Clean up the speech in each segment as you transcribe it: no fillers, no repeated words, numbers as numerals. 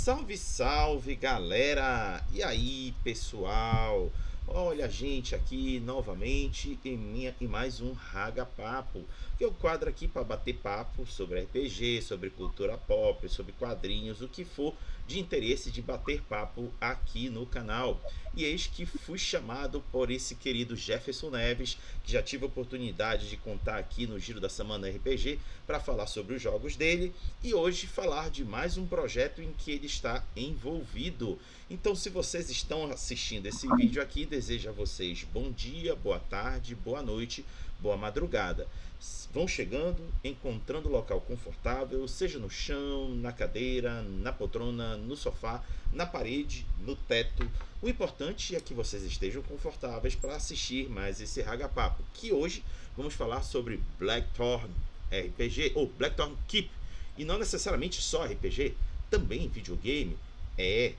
Salve, salve, galera! E aí, pessoal? Olha a gente aqui novamente em mais um Raga Papo, que é o quadro aqui para bater papo sobre RPG, sobre cultura pop, sobre quadrinhos, o que for de interesse de bater papo aqui no canal. E eis que fui chamado por esse querido Jefferson Neves, que já tive a oportunidade de contar aqui no Giro da Semana RPG, para falar sobre os jogos dele e hoje falar de mais um projeto em que ele está envolvido. Então, se vocês estão assistindo esse vídeo aqui, desejo a vocês bom dia, boa tarde, boa noite, boa madrugada. Vão chegando, encontrando local confortável, seja no chão, na cadeira, na poltrona, no sofá, na parede, no teto. O importante é que vocês estejam confortáveis para assistir mais esse Raga Papo, que hoje vamos falar sobre Blackthorn RPG ou Blackthorn Keep. E não necessariamente só RPG, também videogame.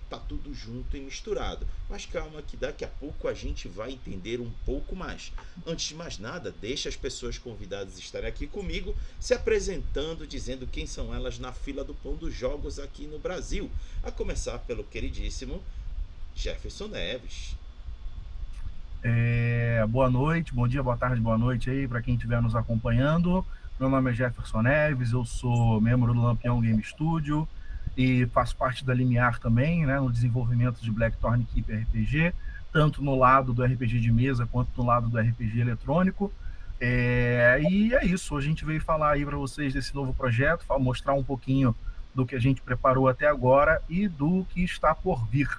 Tá tudo junto e misturado. Mas calma que daqui a pouco a gente vai entender um pouco mais. Antes de mais nada, deixa as pessoas convidadas estarem aqui comigo, se apresentando, dizendo quem são elas na fila do pão dos jogos aqui no Brasil. A começar pelo queridíssimo Jefferson Neves. Boa noite, bom dia, boa tarde, boa noite aí para quem estiver nos acompanhando. Meu nome é Jefferson Neves, eu sou membro do Lampião Game Studio e faço parte da Limiar também, né, no desenvolvimento de Blackthorn Keep RPG, tanto no lado do RPG de mesa quanto no lado do RPG eletrônico. E é isso, hoje a gente veio falar aí para vocês desse novo projeto, mostrar um pouquinho do que a gente preparou até agora e do que está por vir.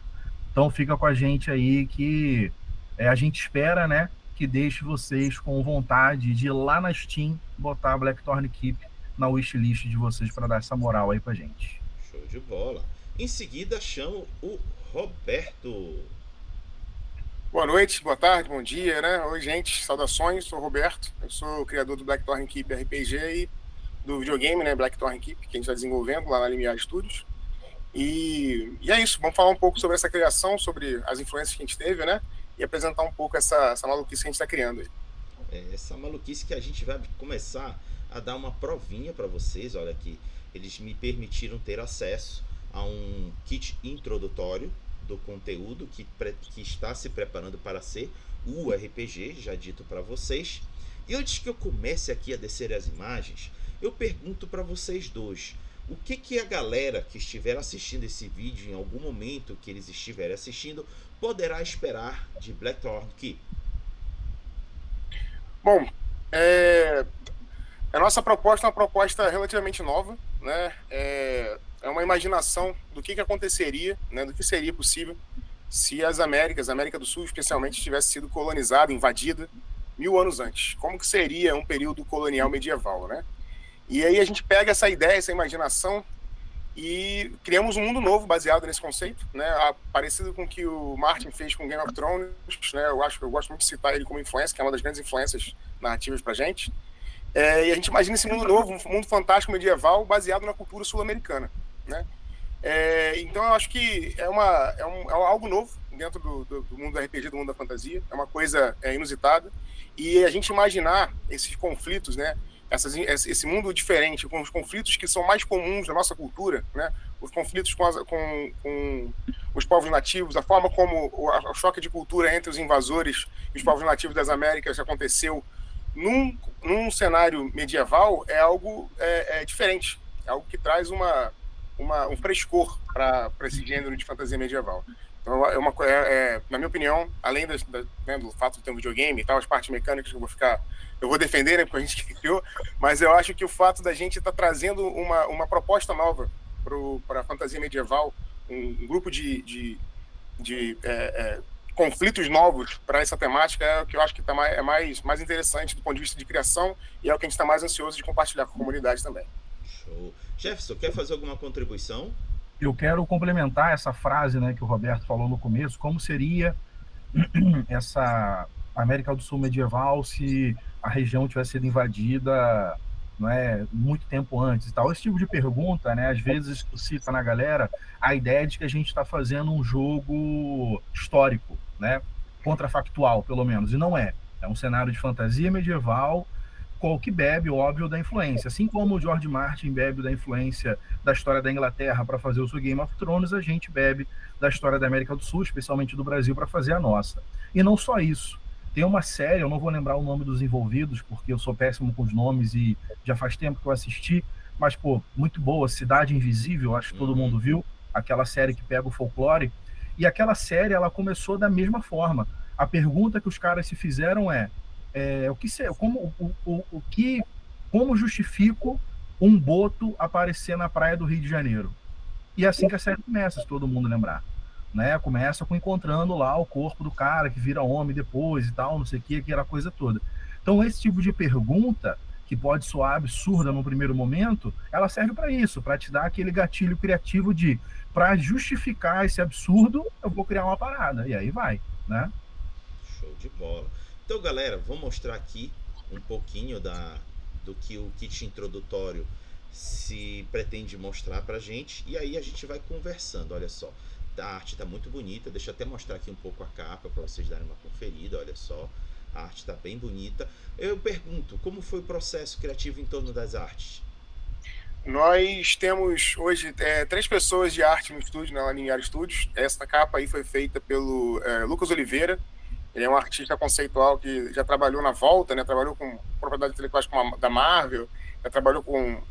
Então fica com a gente aí que a gente espera, né, que deixe vocês com vontade de ir lá na Steam botar Blackthorn Keep na wishlist de vocês para dar essa moral aí pra gente. Show de bola. Em seguida chamo o Roberto. Boa noite, boa tarde, bom dia, né? Oi, gente, saudações, sou o Roberto, eu sou o criador do Blackthorn Keep RPG e do videogame, né, Blackthorn Keep, que a gente está desenvolvendo lá na Limiar Studios. E é isso, vamos falar um pouco sobre essa criação, sobre as influências que a gente teve, né? E apresentar um pouco essa maluquice que a gente está criando aí. Essa maluquice que a gente vai começar a dar uma provinha para vocês. Olha aqui, eles me permitiram ter acesso a um kit introdutório do conteúdo que está se preparando para ser o RPG, já dito para vocês. E antes que eu comece aqui a descer as imagens, eu pergunto para vocês dois: o que a galera que estiver assistindo esse vídeo, em algum momento que eles estiverem assistindo, poderá esperar de Blackthorn Keep? Bom, a nossa proposta é uma proposta relativamente nova, né? É uma imaginação do que aconteceria, né? Do que seria possível se a América do Sul especialmente, tivesse sido colonizada, invadida 1000 anos antes. Como que seria um período colonial medieval, né? E aí a gente pega essa ideia, essa imaginação e criamos um mundo novo baseado nesse conceito, né? Parecido com o que o Martin fez com Game of Thrones, né? Eu gosto muito de citar ele como influência, que é uma das grandes influências narrativas pra gente. E a gente imagina esse mundo novo, um mundo fantástico medieval baseado na cultura sul-americana, né? Então eu acho que é algo novo dentro do mundo do RPG, do mundo da fantasia, é uma coisa inusitada, e a gente imaginar esses conflitos, né? Esse mundo diferente, com os conflitos que são mais comuns da nossa cultura, né? Os conflitos com os povos nativos, a forma como o choque de cultura entre os invasores e os povos nativos das Américas aconteceu num cenário medieval é algo diferente, é algo que traz um frescor para esse gênero de fantasia medieval. Então, na minha opinião, além né, do fato de ter um videogame e tal, as partes mecânicas que eu vou defender, né, porque a gente criou, mas eu acho que o fato da gente estar trazendo uma proposta nova para a fantasia medieval, um grupo de conflitos novos para essa temática é o que eu acho que é mais interessante do ponto de vista de criação e é o que a gente está mais ansioso de compartilhar com a comunidade também. Show. Jefferson, quer fazer alguma contribuição? Eu quero complementar essa frase, né, que o Roberto falou no começo, como seria essa América do Sul medieval se a região tivesse sido invadida, não é, muito tempo antes e tal. Esse tipo de pergunta, né, às vezes suscita na galera a ideia de que a gente está fazendo um jogo histórico, né, contrafactual, pelo menos, e não é. É um cenário de fantasia medieval que bebe, óbvio, da influência. Assim como o George Martin bebe da influência da história da Inglaterra para fazer o seu Game of Thrones, a gente bebe da história da América do Sul, especialmente do Brasil, para fazer a nossa. E não só isso. Tem uma série, eu não vou lembrar o nome dos envolvidos, porque eu sou péssimo com os nomes e já faz tempo que eu assisti, mas, pô, muito boa, Cidade Invisível, acho que todo mundo viu, aquela série que pega o folclore, e aquela série, ela começou da mesma forma. A pergunta que os caras se fizeram como justifico um boto aparecer na praia do Rio de Janeiro? E é assim que a série começa, se todo mundo lembrar. Né? Começa com encontrando lá o corpo do cara que vira homem depois e tal, não sei o que, aquela coisa toda. Então, esse tipo de pergunta, que pode soar absurda no primeiro momento, ela serve para isso, para te dar aquele gatilho criativo de, para justificar esse absurdo, eu vou criar uma parada. E aí vai, né? Show de bola. Então, galera, vou mostrar aqui um pouquinho do que o kit introdutório se pretende mostrar pra gente, e aí a gente vai conversando. Olha só, a arte tá muito bonita, deixa eu até mostrar aqui um pouco a capa para vocês darem uma conferida. Olha só, a arte tá bem bonita. Eu pergunto, como foi o processo criativo em torno das artes? Nós temos hoje 3 pessoas de arte no estúdio, na Linear Studios. Essa capa aí foi feita pelo Lucas Oliveira. Ele é um artista conceitual que já trabalhou na Volta, né? Trabalhou com propriedades intelectuais da Marvel, já trabalhou com...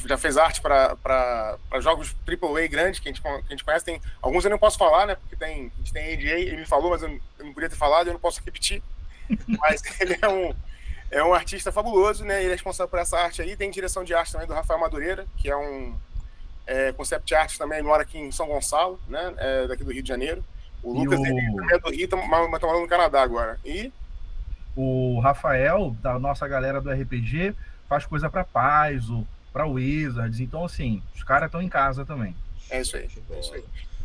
já fez arte para jogos AAA grandes que a gente conhece. Tem alguns eu não posso falar, né? Porque a gente tem ADA, ele me falou, mas eu não podia ter falado, eu não posso repetir. Mas ele é um artista fabuloso, né? Ele é responsável por essa arte aí. Tem direção de arte também do Rafael Madureira, que é um concept art também, mora aqui em São Gonçalo, né? Daqui do Rio de Janeiro. O Lucas ele é do Rio, mas tá morando no Canadá agora. E o Rafael, da nossa galera do RPG, faz coisa para Paizo, para Wizards. Então, assim, os caras estão em casa também. É isso aí.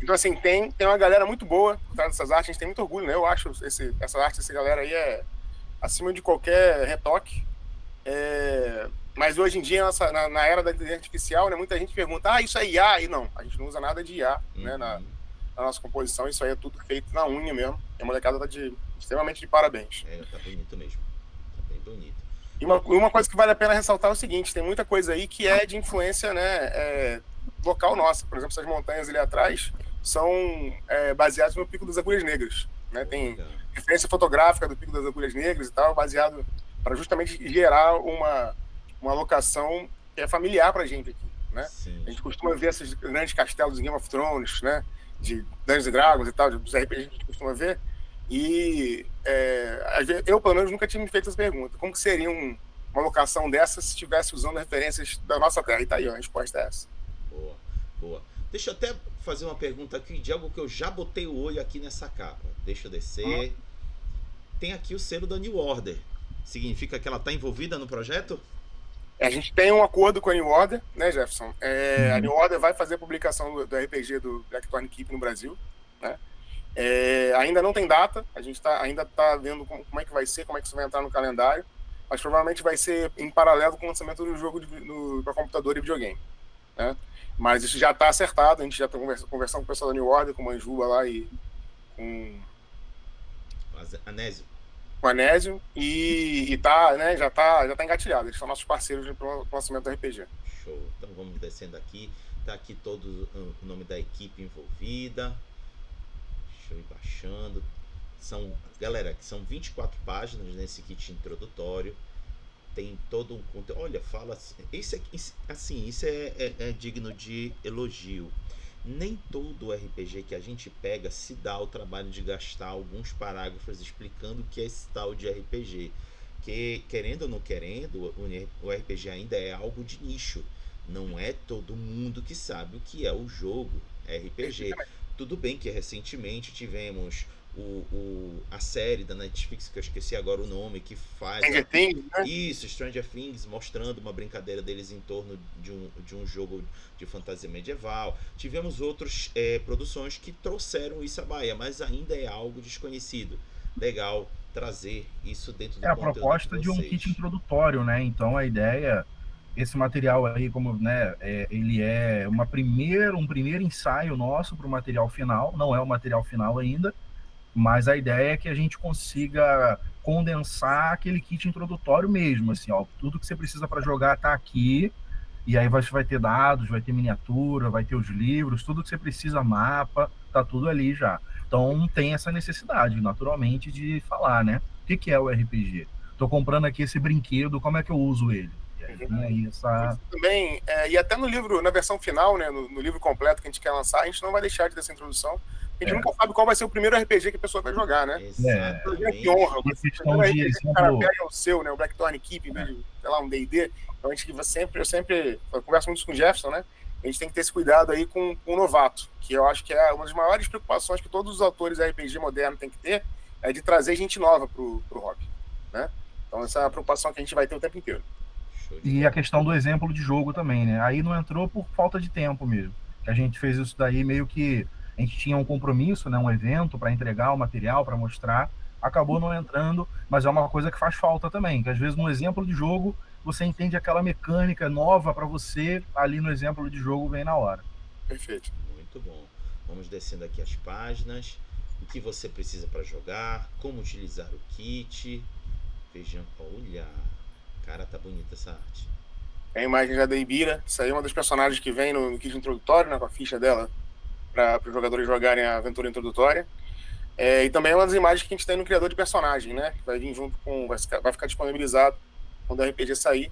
Então, assim, tem uma galera muito boa por trás dessas artes. A gente tem muito orgulho, né? Eu acho essa arte, essa galera aí é acima de qualquer retoque. Mas hoje em dia, na era da inteligência artificial, né, muita gente pergunta, isso é IA? E não, a gente não usa nada de IA, né, na nossa composição. Isso aí é tudo feito na unha mesmo. E a molecada tá extremamente de parabéns. Tá bonito mesmo. Tá bem bonito. E uma coisa que vale a pena ressaltar é o seguinte, tem muita coisa aí que é de influência, né, local nossa. Por exemplo, essas montanhas ali atrás são baseadas no Pico das Agulhas Negras. Né? Tem referência fotográfica do Pico das Agulhas Negras e tal, baseado para justamente gerar uma locação que é familiar para a gente aqui. Né? A gente costuma ver esses grandes castelos em Game of Thrones, né, de Dungeons & Dragons e tal, dos RPG a gente costuma ver. E eu, pelo menos, nunca tinha me feito essa pergunta. Como que seria uma locação dessa se estivesse usando referências da nossa terra? E tá aí, a resposta é essa. Boa. Deixa eu até fazer uma pergunta aqui de algo que eu já botei o olho aqui nessa capa. Deixa eu descer. Tem aqui o selo da New Order. Significa que ela está envolvida no projeto? A gente tem um acordo com a New Order, né, Jefferson? A New Order vai fazer a publicação do RPG do Blackthorn Keep no Brasil, né? Ainda não tem data, a gente ainda está vendo como é que vai ser, como é que isso vai entrar no calendário, mas provavelmente vai ser em paralelo com o lançamento do jogo para computador e videogame, né? Mas isso já está acertado, a gente já está conversando com o pessoal da New Order, com o Manjuba lá e com o Anésio, e tá, né, já tá engatilhado, eles são nossos parceiros para o lançamento do RPG. Show, então vamos descendo aqui, tá aqui todo o nome da equipe envolvida. Deixa eu ir baixando. Galera, são 24 páginas nesse kit introdutório. Tem todo um conteúdo. Olha, fala. Isso é digno de elogio. Nem todo RPG que a gente pega se dá o trabalho de gastar alguns parágrafos explicando o que é esse tal de RPG. Que, querendo ou não querendo, o RPG ainda é algo de nicho. Não é todo mundo que sabe o que é o jogo RPG. Tudo bem que recentemente tivemos a série da Netflix, que eu esqueci agora o nome, que faz... Stranger Things, né? Isso, Stranger Things, mostrando uma brincadeira deles em torno de um jogo de fantasia medieval. Tivemos outras produções que trouxeram isso à baia, mas ainda é algo desconhecido. Legal trazer isso dentro do conteúdo. A proposta de um kit introdutório, né? Então a ideia... Esse material aí, como, né, ele é um primeiro ensaio nosso para o material final. Não é o material final ainda, mas a ideia é que a gente consiga condensar aquele kit introdutório mesmo, assim, ó, tudo que você precisa para jogar tá aqui, e aí vai ter dados, vai ter miniatura, vai ter os livros, tudo que você precisa, mapa, tá tudo ali já. Então tem essa necessidade, naturalmente, de falar, né? O que é o RPG? Tô comprando aqui esse brinquedo, como é que eu uso ele? E aí tem aí essa... Também, e até no livro, na versão final, né, no livro completo que a gente quer lançar, a gente não vai deixar de ter essa introdução. A gente nunca sabe qual vai ser o primeiro RPG que a pessoa vai jogar, né? Exatamente. Que honra. Questão de exemplo... O cara pega o seu, né? O Blackthorn Keep, sei lá, um D&D. Então eu sempre converso muito com o Jefferson, né? A gente tem que ter esse cuidado aí com o novato, que eu acho que é uma das maiores preocupações que todos os autores RPG moderno têm que ter, é de trazer gente nova pro hobby, né? Então essa é a preocupação que a gente vai ter o tempo inteiro. E a questão do exemplo de jogo também, né? Aí não entrou por falta de tempo mesmo. A gente fez isso daí meio que... A gente tinha um compromisso, né, um evento para entregar o material, para mostrar. Acabou não entrando, mas é uma coisa que faz falta também. Que às vezes no exemplo de jogo, você entende aquela mecânica nova para você, ali no exemplo de jogo vem na hora. Perfeito. Muito bom. Vamos descendo aqui as páginas. O que você precisa para jogar, como utilizar o kit. Vejam, olha... Cara, tá bonita essa arte. É a imagem já da Ibira. Isso aí é uma dos personagens que vem no kit introdutório, né, com a ficha dela, para os jogadores jogarem a aventura introdutória. E também é uma das imagens que a gente tem no criador de personagem, né? Que vai vir junto com... Vai ficar disponibilizado quando o RPG sair.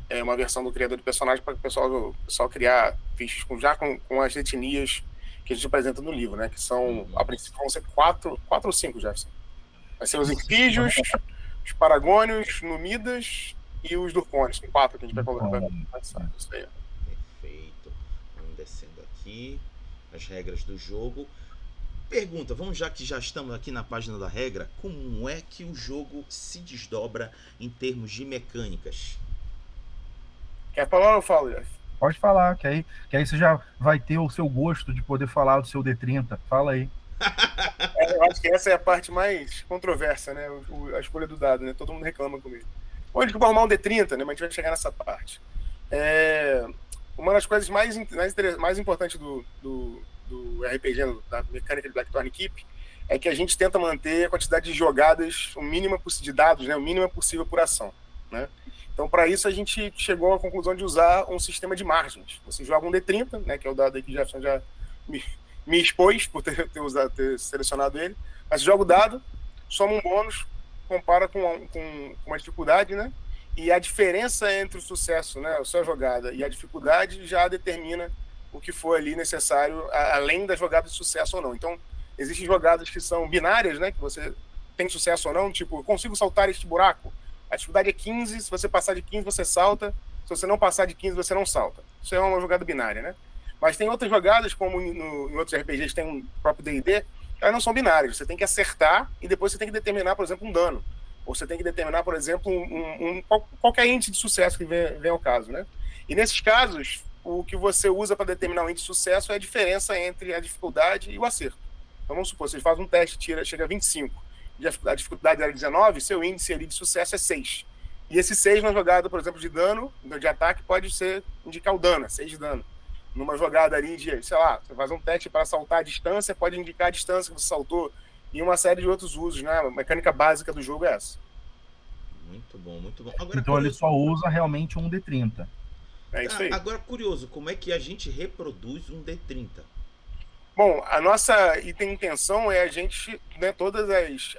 É uma versão do criador de personagem para o pessoal criar fichas com as etnias que a gente apresenta no livro, né? Que são, a princípio, vão ser 4 ou 5, Jefferson. Vai ser os Infígios, os Paragônios, Numidas e os Durcones, 4 que a gente vai colocar. Isso aí. Perfeito. Vamos descendo aqui. As regras do jogo. Pergunta, já que já estamos aqui na página da regra, como é que o jogo se desdobra em termos de mecânicas? Quer falar ou eu falo, Jeff? Pode falar, que aí você já vai ter o seu gosto de poder falar do seu D30. Fala aí. Eu acho que essa é a parte mais controversa, né? A escolha do dado, né? Todo mundo reclama comigo. Bom, a gente vai arrumar um D30, né? Mas a gente vai chegar nessa parte. Uma das coisas mais importantes do RPG, da mecânica de Blackthorn Keep, é que a gente tenta manter a quantidade de jogadas, o mínimo de dados, né? O mínimo possível por ação, né? Então, para isso, a gente chegou à conclusão de usar um sistema de margens. Você joga um D30, né? Que é o dado aí que o Jefferson já me expôs por ter selecionado ele, mas joga o dado, soma um bônus, compara com uma dificuldade, né? E a diferença entre o sucesso, né, a sua jogada, e a dificuldade já determina o que for ali necessário, além da jogada de sucesso ou não. Então, existem jogadas que são binárias, né? Que você tem sucesso ou não, tipo, eu consigo saltar este buraco. A dificuldade é 15, se você passar de 15, você salta. Se você não passar de 15, você não salta. Isso é uma jogada binária, né? Mas tem outras jogadas, como em outros RPGs tem um próprio D&D, elas não são binárias. Você tem que acertar e depois você tem que determinar, por exemplo, um dano. Ou você tem que determinar, por exemplo, qualquer índice de sucesso que vem ao caso, né? E nesses casos, o que você usa para determinar o índice de sucesso é a diferença entre a dificuldade e o acerto. Então vamos supor, você faz um teste, chega a 25, a dificuldade era 19, seu índice ali de sucesso é 6. E esse 6 na jogada, por exemplo, de dano, de ataque, pode indicar o dano, 6 de dano. Numa jogada ali de, sei lá, você faz um teste para saltar a distância, pode indicar a distância que você saltou, e uma série de outros usos, né? A mecânica básica do jogo é essa. Muito bom, muito bom. Agora, então ele só usa realmente um D30. É isso aí. Agora, curioso, como é que a gente reproduz um D30? Bom, a nossa intenção é a gente, né, todas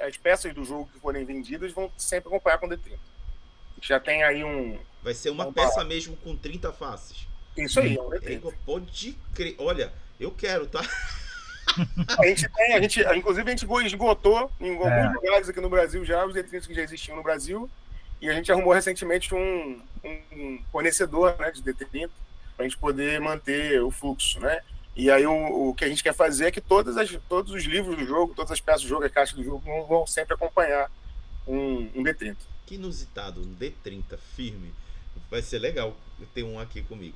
as peças do jogo que forem vendidas vão sempre acompanhar com D30. Já tem aí Vai ser uma peça mesmo com 30 faces. Isso aí, é um D30. Pode crer. Olha, eu quero, tá? Inclusive, a gente esgotou em alguns lugares aqui no Brasil já os D30 que já existiam no Brasil. E a gente arrumou recentemente um fornecedor, né, de D30 para a gente poder manter o fluxo, né? E aí o que a gente quer fazer é que todos os livros do jogo, todas as peças do jogo, a caixa do jogo vão sempre acompanhar um D30. Que inusitado, um D30 firme. Vai ser legal ter um aqui comigo.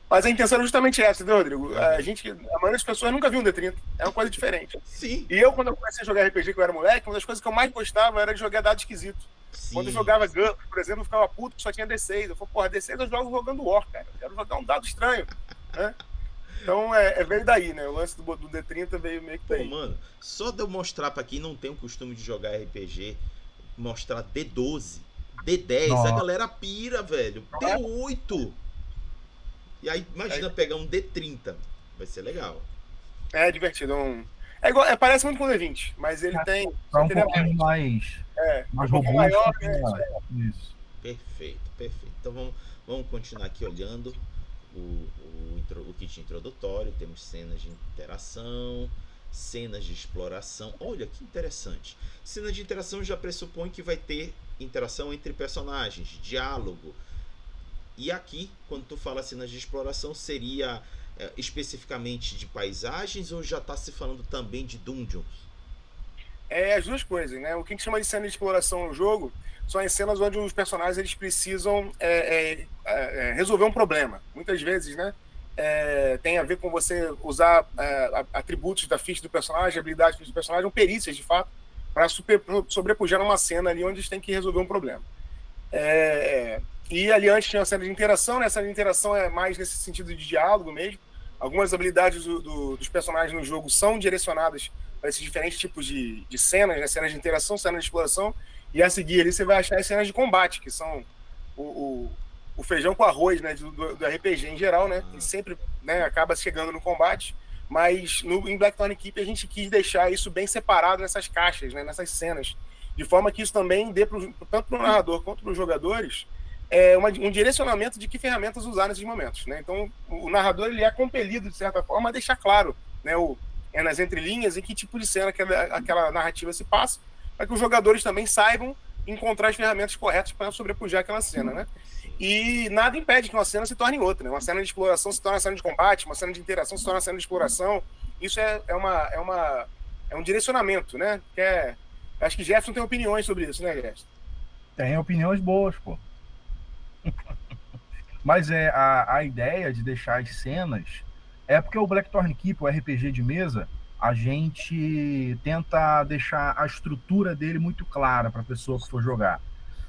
Mas a intenção é justamente essa, né, Rodrigo? A maioria das pessoas nunca viu um D30. É uma coisa diferente. Sim. E eu, quando eu comecei a jogar RPG, que eu era moleque, uma das coisas que eu mais gostava era de jogar dado esquisito. Sim. Quando eu jogava GURPS, por exemplo, eu ficava puto que só tinha D6. Eu falei, porra, D6 eu jogo jogando War, cara. Eu quero jogar um dado estranho, né? Então, veio daí, né? O lance do D30 veio meio que daí. Pô, mano, só de eu mostrar pra quem não tem o costume de jogar RPG, mostrar D12, D10, a Nossa. galera pira, velho. D8. E aí, imagina pegar um D30. Vai ser legal. É divertido. Igual, parece muito com o D20, mas ele tem. É um pouquinho mais um pouquinho maior, né? Isso. Perfeito. Então vamos continuar aqui olhando o kit introdutório. Temos cenas de interação, cenas de exploração. Olha que interessante. Cena de interação já pressupõe que vai ter interação entre personagens, diálogo. E aqui, quando tu fala cenas de exploração, seria especificamente de paisagens ou já está se falando também de dungeons? As duas coisas, né? O que a gente chama de cena de exploração no jogo são as cenas onde os personagens eles precisam resolver um problema. Muitas vezes, né? Tem a ver com você usar atributos da ficha do personagem, habilidades do personagem, ou perícias, de fato, para sobrepujar uma cena ali onde eles têm que resolver um problema. E ali antes tinha uma cena de interação, né? A cena de interação é mais nesse sentido de diálogo mesmo. Algumas habilidades dos personagens no jogo são direcionadas para esses diferentes tipos de cenas, né? Cenas de interação, cenas de exploração, e a seguir ali você vai achar as cenas de combate, que são o feijão com arroz, né? do RPG em geral, né? Que sempre, né, acaba chegando no combate, mas em Blackthorn Keep a gente quis deixar isso bem separado nessas caixas, né? Nessas cenas, de forma que isso também dê tanto para o narrador quanto para os jogadores um direcionamento de que ferramentas usar nesses momentos, né? Então, o narrador ele é compelido, de certa forma, a deixar claro, né, nas entrelinhas em que tipo de cena aquela narrativa se passa, para que os jogadores também saibam encontrar as ferramentas corretas para sobrepujar aquela cena, né? E nada impede que uma cena se torne outra, né? Uma cena de exploração se torne uma cena de combate, uma cena de interação se torne uma cena de exploração. Isso é um direcionamento, né? Acho que Jefferson tem opiniões sobre isso, né, Jefferson? Tem opiniões boas, pô. Mas a ideia de deixar as cenas é porque o Blackthorn Keep, o RPG de mesa, a gente tenta deixar a estrutura dele muito clara para a pessoa que for jogar,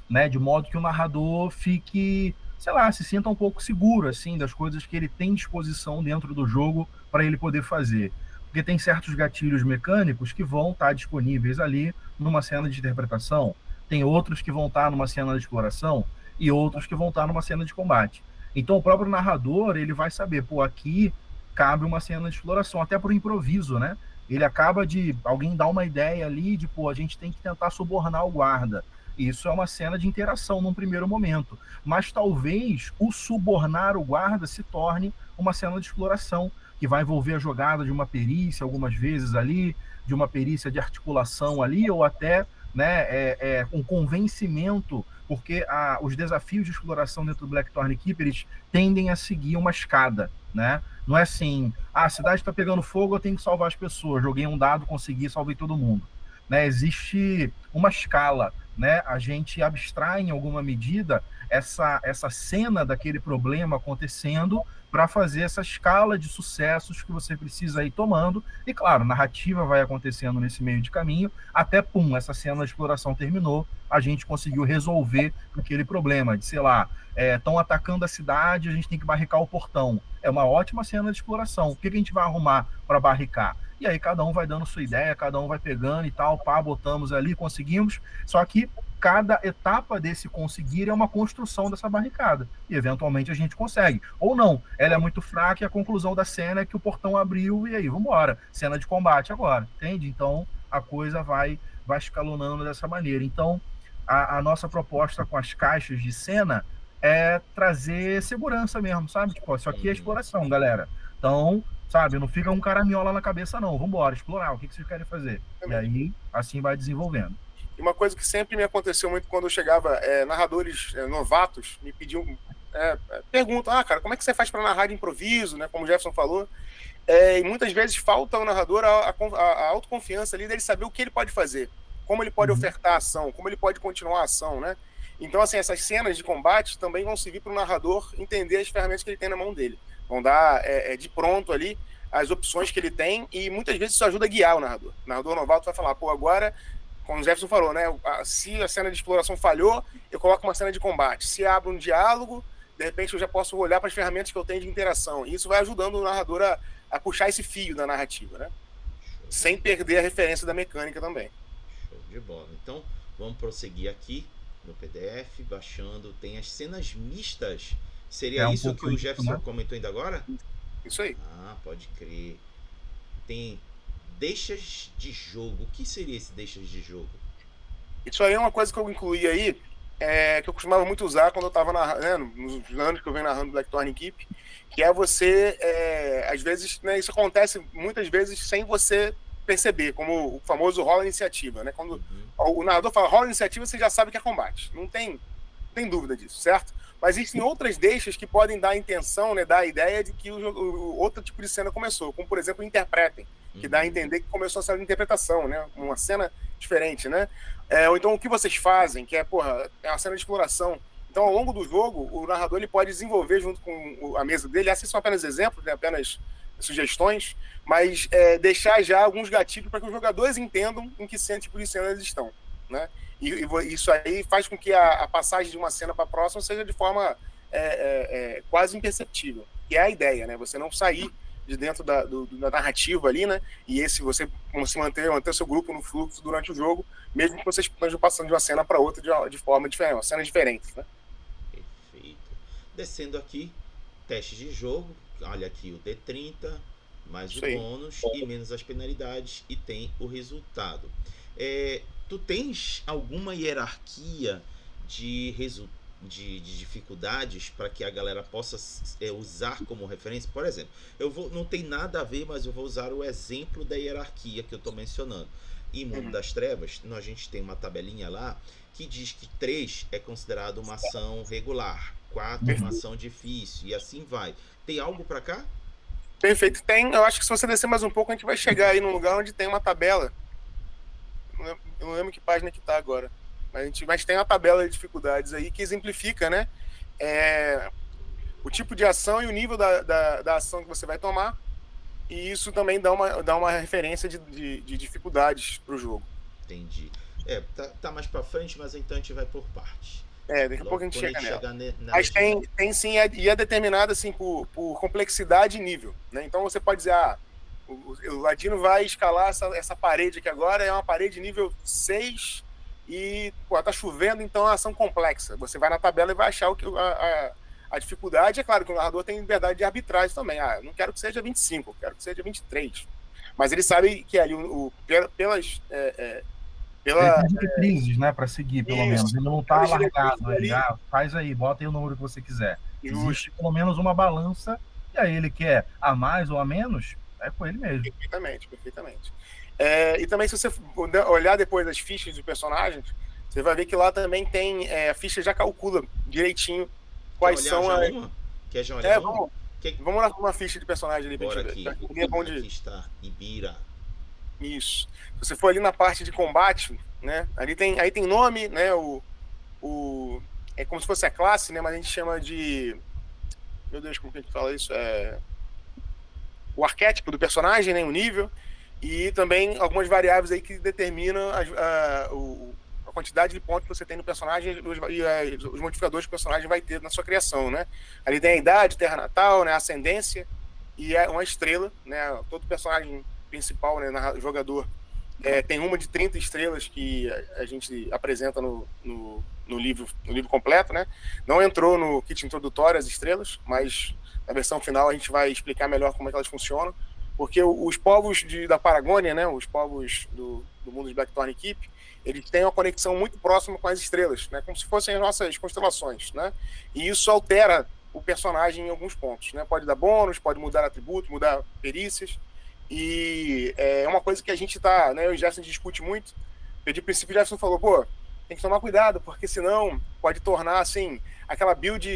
né? De modo que o narrador fique, sei lá, se sinta um pouco seguro assim das coisas que ele tem disposição dentro do jogo para ele poder fazer. Porque tem certos gatilhos mecânicos que vão estar disponíveis ali numa cena de interpretação, tem outros que vão estar numa cena de exploração e outros que vão estar numa cena de combate. Então o próprio narrador ele vai saber, pô, aqui cabe uma cena de exploração, até pro improviso, né? Ele acaba de alguém dar uma ideia ali de, pô, a gente tem que tentar subornar o guarda. Isso é uma cena de interação num primeiro momento, mas talvez o subornar o guarda se torne uma cena de exploração, que vai envolver a jogada de uma perícia algumas vezes ali, de uma perícia de articulação ali, ou até, né, um convencimento, porque os desafios de exploração dentro do Blackthorn Keep, eles tendem a seguir uma escada, né? Não é assim, a cidade está pegando fogo, eu tenho que salvar as pessoas, joguei um dado, consegui, salvei todo mundo, né? Existe uma escala, né? A gente abstrai em alguma medida essa cena daquele problema acontecendo para fazer essa escala de sucessos que você precisa ir tomando. E, claro, narrativa vai acontecendo nesse meio de caminho, até, pum, essa cena de exploração terminou, a gente conseguiu resolver aquele problema de, sei lá, estão atacando a cidade, a gente tem que barricar o portão. É uma ótima cena de exploração. O que a gente vai arrumar para barricar? E aí cada um vai dando sua ideia, cada um vai pegando e tal, pá, botamos ali, conseguimos. Só que cada etapa desse conseguir é uma construção dessa barricada. E eventualmente a gente consegue. Ou não, ela é muito fraca e a conclusão da cena é que o portão abriu e aí, vamos embora. Cena de combate agora, entende? Então a coisa vai escalonando dessa maneira. Então a nossa proposta com as caixas de cena é trazer segurança mesmo, sabe? Tipo, isso aqui é exploração, galera. Então, sabe, não fica um caraminhola na cabeça, não. Vambora, explorar. O que vocês querem fazer? E aí, assim vai desenvolvendo. E uma coisa que sempre me aconteceu muito quando eu chegava, narradores novatos me pediam, perguntam, cara, como é que você faz para narrar de improviso, né? Como o Jefferson falou. E muitas vezes falta ao narrador a autoconfiança ali dele saber o que ele pode fazer, como ele pode ofertar a ação, como ele pode continuar a ação, né? Então, assim, essas cenas de combate também vão servir para o narrador entender as ferramentas que ele tem na mão dele. Vão dar de pronto ali as opções que ele tem e muitas vezes isso ajuda a guiar o narrador. O narrador novato vai falar, pô, agora, como o Jefferson falou, né? Se a cena de exploração falhou, eu coloco uma cena de combate. Se abre um diálogo, de repente eu já posso olhar para as ferramentas que eu tenho de interação. E isso vai ajudando o narrador a puxar esse fio da narrativa, né? Sem perder a referência da mecânica também. Show de bola. Então, vamos prosseguir aqui no PDF, baixando. Tem as cenas mistas. Seria isso que o Jefferson comentou ainda agora? Isso aí. Ah, pode crer. Tem deixas de jogo. O que seria esse deixas de jogo? Isso aí é uma coisa que eu incluí aí, que eu costumava muito usar quando eu estava narrando, nos anos que eu venho narrando Blackthorn Keep, que é você, às vezes, né, isso acontece muitas vezes sem você perceber, como o famoso rola iniciativa, né? Quando o narrador fala rola iniciativa, você já sabe que é combate. Não tem dúvida disso, certo? Mas existem outras deixas que podem dar a intenção, né, dar a ideia de que o outro tipo de cena começou, como, por exemplo, interpretem, que dá a entender que começou a cena de interpretação, né? Uma cena diferente, né? Ou então o que vocês fazem, que é uma cena de exploração. Então, ao longo do jogo, o narrador ele pode desenvolver junto com a mesa dele, esses são apenas exemplos, né, apenas sugestões, mas deixar já alguns gatilhos para que os jogadores entendam em que tipo de cena eles estão, né? E isso aí faz com que a passagem de uma cena para a próxima seja de forma quase imperceptível, que é a ideia, né? Você não sair de dentro da narrativa ali, né? E você manter o seu grupo no fluxo durante o jogo, mesmo que vocês estejam passando de uma cena para outra de forma diferente, uma cena diferente, né? Perfeito. Descendo aqui, teste de jogo. Olha aqui o D30, mais o bônus e menos as penalidades, e tem o resultado. Tu tens alguma hierarquia de dificuldades para que a galera possa usar como referência? Por exemplo, não tem nada a ver, mas eu vou usar o exemplo da hierarquia que eu estou mencionando. Em Mundo das Trevas, a gente tem uma tabelinha lá que diz que 3 é considerado uma ação regular, 4 uma ação difícil, e assim vai. Tem algo para cá? Perfeito, tem. Eu acho que se você descer mais um pouco, a gente vai chegar aí num lugar onde tem uma tabela. Eu não lembro que página que tá agora. Mas tem uma tabela de dificuldades aí que exemplifica, né? O tipo de ação e o nível da ação que você vai tomar. E isso também dá uma referência de dificuldades para o jogo. Entendi. Tá mais para frente, mas então a gente vai por partes. Daqui a pouco a gente chega nela. Mas tem sim, e é determinado assim, por complexidade e nível, né? Então você pode dizer, o Ladino vai escalar essa parede aqui agora, é uma parede nível 6 e tá chovendo, então é uma ação complexa. Você vai na tabela e vai achar a dificuldade. É claro que o narrador tem liberdade de arbitragem também. Eu não quero que seja 25, eu quero que seja 23. Mas ele sabe que ali, pelas... ele tem diretrizes, né, para seguir, pelo menos. Ele não está largado. Ele faz aí, bota aí o número que você quiser. Existe pelo menos uma balança, e aí ele quer a mais ou a menos, é com ele mesmo. Perfeitamente. E também, se você olhar depois as fichas dos personagens, você vai ver que lá também tem a ficha já calcula direitinho quais são as... Quer já olhar Vamos numa ficha de personagem ali. Bora aqui. Aqui está Ibira. Isso. Se você for ali na parte de combate, né? Aí tem nome, né? É como se fosse a classe, né? Mas a gente chama de... Meu Deus, como que a gente fala isso? O arquétipo do personagem, né? O nível. E também algumas variáveis aí que determinam a quantidade de pontos que você tem no personagem e os modificadores que o personagem vai ter na sua criação, né? Ali tem a idade, terra natal, né? A ascendência e uma estrela, né? Todo personagem principal, né, jogador, tem uma de 30 estrelas que a gente apresenta no livro completo, né? Não entrou no kit introdutório as estrelas, mas na versão final a gente vai explicar melhor como é que elas funcionam, porque os povos da Paragônia, né, os povos do mundo de Blackthorn Keep, eles têm uma conexão muito próxima com as estrelas, né, como se fossem as nossas constelações, né? E isso altera o personagem em alguns pontos, né? Pode dar bônus, pode mudar atributo, mudar perícias. E é uma coisa que a gente né, eu e o Jefferson discute muito. De princípio, o Jefferson falou, tem que tomar cuidado, porque senão pode tornar, assim, aquela build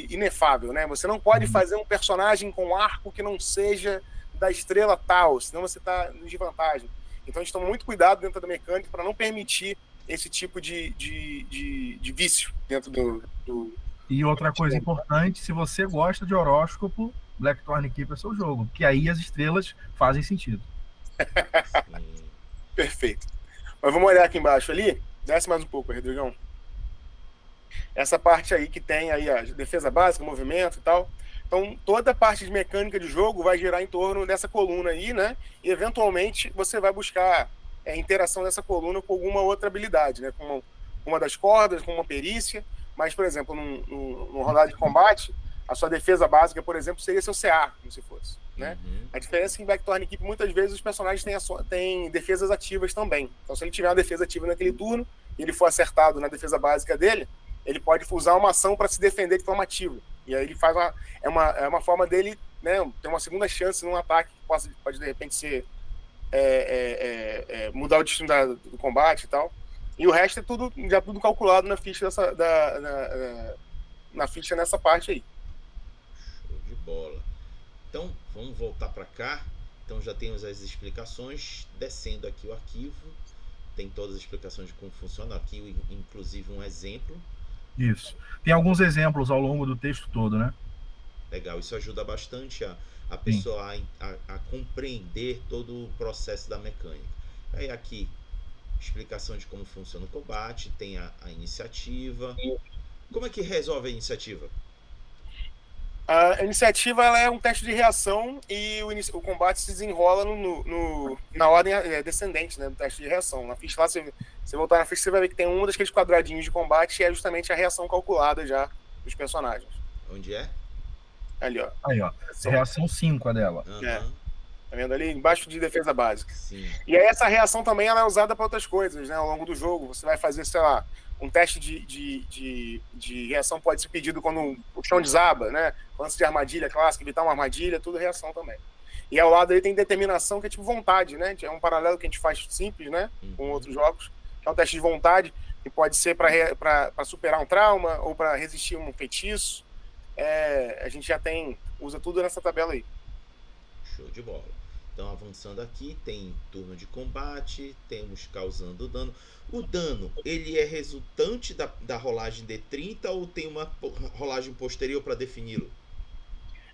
inefável, né? Você não pode fazer um personagem com arco que não seja da estrela tal, senão você está em desvantagem. Então a gente toma muito cuidado dentro da mecânica para não permitir esse tipo de vício dentro do... E outra coisa importante, se você gosta de horóscopo, Blackthorn Keep é seu jogo, que aí as estrelas fazem sentido. Perfeito. Mas vamos olhar aqui embaixo ali. Desce mais um pouco, Rodrigão. essa parte aí que tem aí a defesa básica, movimento e tal. Então, toda a parte de mecânica de jogo vai girar em torno dessa coluna aí, né? E, eventualmente, você vai buscar interação dessa coluna com alguma outra habilidade, né? Com uma das cordas, com uma perícia. Mas, por exemplo, num rodada de combate, a sua defesa básica, por exemplo, seria seu CA, como se fosse, né? A diferença é que em Blackthorn Keep, muitas vezes, os personagens têm defesas ativas também. Então, se ele tiver uma defesa ativa naquele turno, e ele for acertado na defesa básica dele, ele pode usar uma ação para se defender de forma ativa. E aí ele faz uma forma dele, né, ter uma segunda chance num ataque que pode de repente ser mudar o destino do combate e tal. E o resto é já tudo calculado na ficha na ficha nessa parte aí. Show de bola. Então, vamos voltar para cá. Então já temos as explicações. Descendo aqui o arquivo, tem todas as explicações de como funciona. Aqui, inclusive, um exemplo. Isso. Tem alguns exemplos ao longo do texto todo, né? Legal, isso ajuda bastante a pessoa a compreender todo o processo da mecânica. Aí aqui, explicação de como funciona o combate, tem a iniciativa. Como é que resolve a iniciativa? A iniciativa ela é um teste de reação e o combate se desenrola na ordem descendente, né, do teste de reação. Na ficha lá, você voltar na ficha, você vai ver que tem um daqueles quadradinhos de combate e é justamente a reação calculada já dos personagens. Onde é? Ali, ó. Aí, ó. Reação 5 a dela. Tá vendo ali? Embaixo de defesa básica. Sim. E aí essa reação também ela é usada para outras coisas, né? Ao longo do jogo. Você vai fazer, sei lá, um teste de reação pode ser pedido quando o chão desaba, né? Lance de armadilha clássica, evitar uma armadilha, tudo reação também. E ao lado aí tem determinação, que é tipo vontade, né? É um paralelo que a gente faz simples, né? Com outros jogos. É um teste de vontade, que pode ser para superar um trauma ou para resistir um feitiço. A gente já usa tudo nessa tabela aí. Show de bola. Então, avançando aqui, tem turno de combate, temos causando dano. O dano, ele é resultante da rolagem D30 ou tem uma rolagem posterior para defini-lo?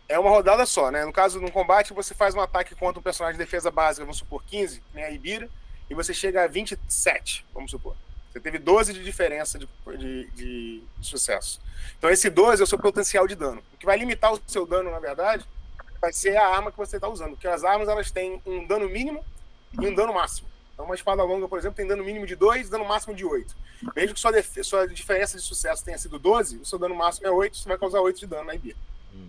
É uma rodada só, né? No caso, no combate, você faz um ataque contra um personagem de defesa básica, vamos supor 15, né, a Ibira, e você chega a 27, vamos supor. Você teve 12 de diferença de sucesso. Então, esse 12 é o seu potencial de dano. O que vai limitar o seu dano, na verdade, vai ser a arma que você está usando. Porque as armas, elas têm um dano mínimo e um dano máximo. Então, uma espada longa, por exemplo, tem dano mínimo de 2 e dano máximo de 8. Mesmo que sua diferença de sucesso tenha sido 12, o seu dano máximo é 8, você vai causar 8 de dano na Ibira.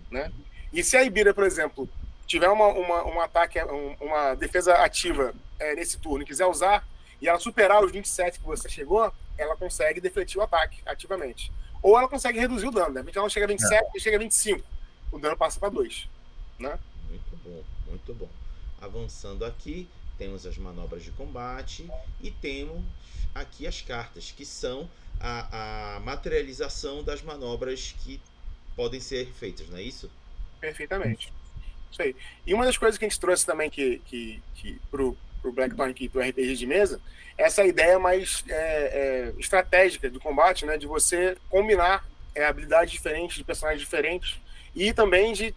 Né? E se a Ibira, por exemplo, tiver um ataque, uma defesa ativa nesse turno e quiser usar, e ela superar os 27 que você chegou, ela consegue defletir o ataque ativamente. Ou ela consegue reduzir o dano. De repente ela chega a 27 e chega a 25. O dano passa para 2. Né? Muito bom, muito bom. Avançando aqui, temos as manobras de combate e temos aqui as cartas, que são a materialização das manobras que podem ser feitas, não é isso? Perfeitamente. Isso aí. E uma das coisas que a gente trouxe também pro Blackthorn Keep, pro RPG de mesa, é essa ideia mais estratégica do combate, né? De você combinar habilidades diferentes, de personagens diferentes, e também de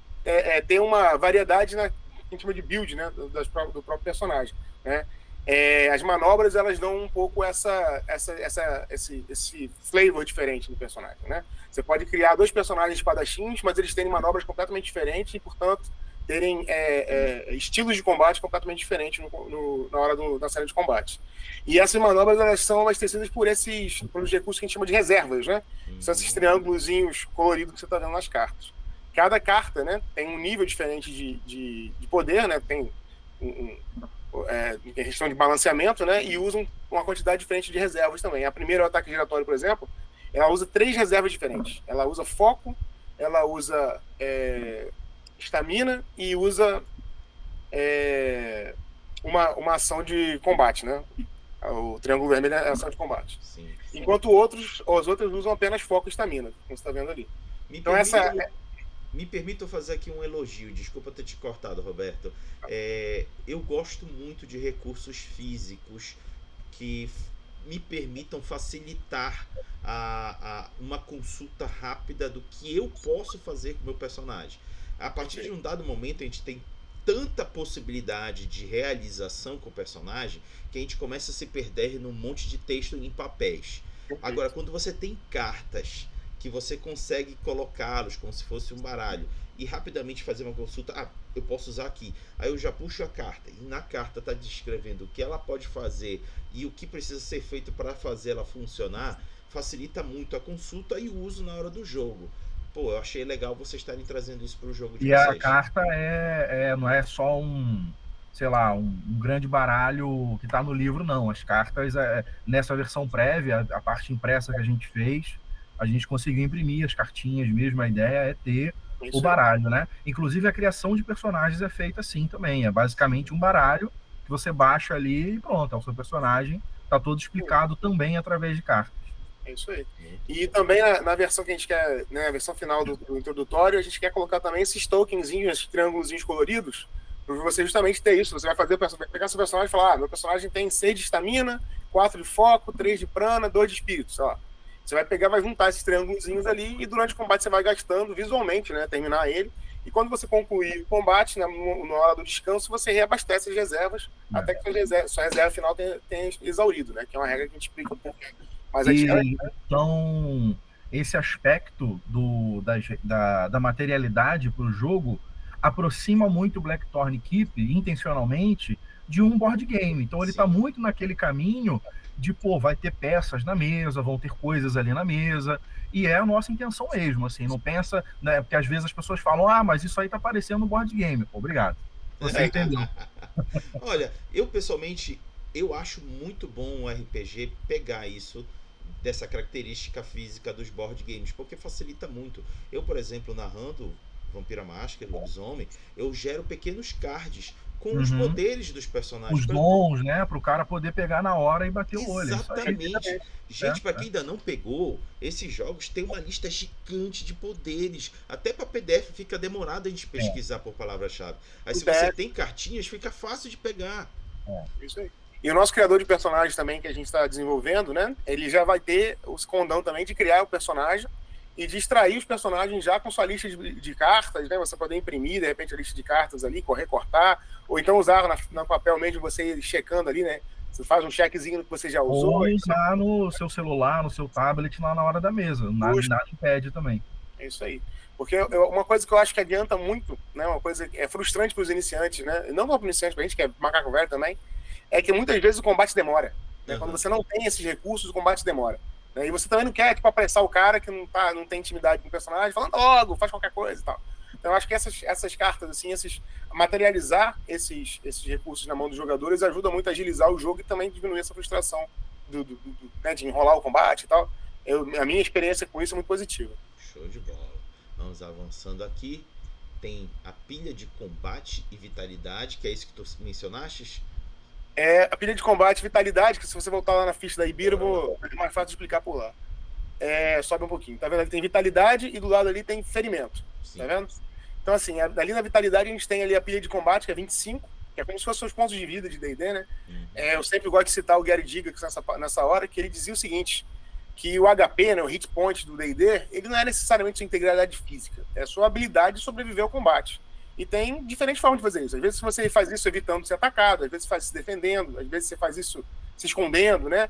ter uma variedade que a gente chama de build, né? Do próprio personagem, né? As manobras, elas dão um pouco esse flavor diferente do personagem, né? Você pode criar 2 personagens espadachins, mas eles terem manobras completamente diferentes e, portanto, terem estilos de combate completamente diferentes na hora da cena de combate. E essas manobras, elas são abastecidas pelos recursos que a gente chama de reservas, né? São esses triângulozinhos coloridos que você está vendo nas cartas. Cada carta, né, tem um nível diferente de poder, né? Tem questão de balanceamento, né? E usam uma quantidade diferente de reservas também. A primeira, o ataque giratório, por exemplo, ela usa 3 reservas diferentes. Ela usa foco, ela usa estamina e usa uma ação de combate, né? O triângulo vermelho é a ação de combate. Sim. Enquanto os outros usam apenas foco e estamina, como você está vendo ali. Me permita fazer aqui um elogio, desculpa ter te cortado, Roberto. Eu gosto muito de recursos físicos que me permitam facilitar uma consulta rápida do que eu posso fazer com o meu personagem. A partir de um dado momento, a gente tem tanta possibilidade de realização com o personagem que a gente começa a se perder num monte de texto em papéis. Agora, quando você tem cartas que você consegue colocá-los como se fosse um baralho e rapidamente fazer uma consulta, eu posso usar aqui. Aí eu já puxo a carta e na carta está descrevendo o que ela pode fazer e o que precisa ser feito para fazer ela funcionar, facilita muito a consulta e o uso na hora do jogo. Pô, eu achei legal vocês estarem trazendo isso para o jogo de E a vocês. carta não é só sei lá, um grande baralho que está no livro, não. As cartas, nessa versão prévia, a parte impressa que a gente fez, a gente conseguiu imprimir as cartinhas mesmo. A ideia é ter o baralho, né? Inclusive, a criação de personagens é feita assim também. É basicamente um baralho que você baixa ali e pronto, é o seu personagem. Está todo explicado também através de cartas. É isso aí. E também na versão que a gente quer, né, a versão final do introdutório, a gente quer colocar também esses tokenzinhos, esses triângulos coloridos, para você justamente ter isso. Você vai pegar seu personagem e falar: meu personagem tem 6 de estamina, 4 de foco, 3 de prana, 2 de espírito, sei lá. Você vai pegar, vai juntar esses triângulos ali e durante o combate você vai gastando visualmente, né, terminar ele. E quando você concluir o combate, na hora do descanso, você reabastece as reservas até que sua reserva final tenha exaurido, né, que é uma regra que a gente explica um pouco. Mas então, esse aspecto da materialidade para o jogo aproxima muito o Blackthorn Keep, intencionalmente, de um board game. Então, ele está muito naquele caminho de, vai ter peças na mesa, vão ter coisas ali na mesa, e é a nossa intenção mesmo, assim, não pensa, né, porque às vezes as pessoas falam: mas isso aí está parecendo um board game. Obrigado. Você entendeu. Olha, eu pessoalmente, eu acho muito bom o RPG pegar isso, dessa característica física dos board games, porque facilita muito. Eu, por exemplo, narrando Vampira Máscara, Lobisomem, eu gero pequenos cards com os poderes dos personagens. Os dons, né? Para o cara poder pegar na hora e bater o olho. Exatamente. Gente, para quem ainda não pegou, esses jogos têm uma lista gigante de poderes. Até para PDF fica demorado a gente pesquisar por palavra-chave. Aí se você tem cartinhas, fica fácil de pegar. Isso aí. E o nosso criador de personagens também, que a gente está desenvolvendo, né? Ele já vai ter os condão também de criar o personagem e de extrair os personagens já com sua lista de cartas, né? Você poder imprimir, de repente, a lista de cartas ali, recortar, ou então usar no papel mesmo, você checando ali, né? Você faz um checkzinho que você já usou. Ou usar no seu celular, no seu tablet, lá na hora da mesa. Nada impede também. É isso aí. Porque uma coisa que eu acho que adianta muito, né? Uma coisa que é frustrante para os iniciantes, né? Não só para os iniciantes, para a gente que é macaco velho também, é que muitas vezes o combate demora. Né? Quando você não tem esses recursos, o combate demora. Né? E você também não quer apressar o cara que não tem intimidade com o personagem, falando logo, faz qualquer coisa e tal. Então eu acho que essas cartas, assim, materializar esses recursos na mão dos jogadores ajuda muito a agilizar o jogo e também diminuir essa frustração né, de enrolar o combate e tal. A minha experiência com isso é muito positiva. Show de bola. Vamos avançando aqui. Tem a pilha de combate e vitalidade, que é isso que tu mencionaste? A pilha de combate e vitalidade, que se você voltar lá na ficha da Ibira, é mais fácil de explicar por lá. Sobe um pouquinho. Tá vendo? Ali tem vitalidade e do lado ali tem ferimento. Sim. Tá vendo? Então, assim, ali na vitalidade a gente tem ali a pilha de combate, que é 25, que é como se fossem os pontos de vida de D&D, né? Eu sempre gosto de citar o Gary Gygax nessa hora, que ele dizia o seguinte, que o HP, né, o hit point do D&D, ele não é necessariamente sua integridade física, é a sua habilidade de sobreviver ao combate. E tem diferentes formas de fazer isso. Às vezes você faz isso evitando ser atacado, às vezes você faz isso se defendendo, às vezes você faz isso se escondendo, né?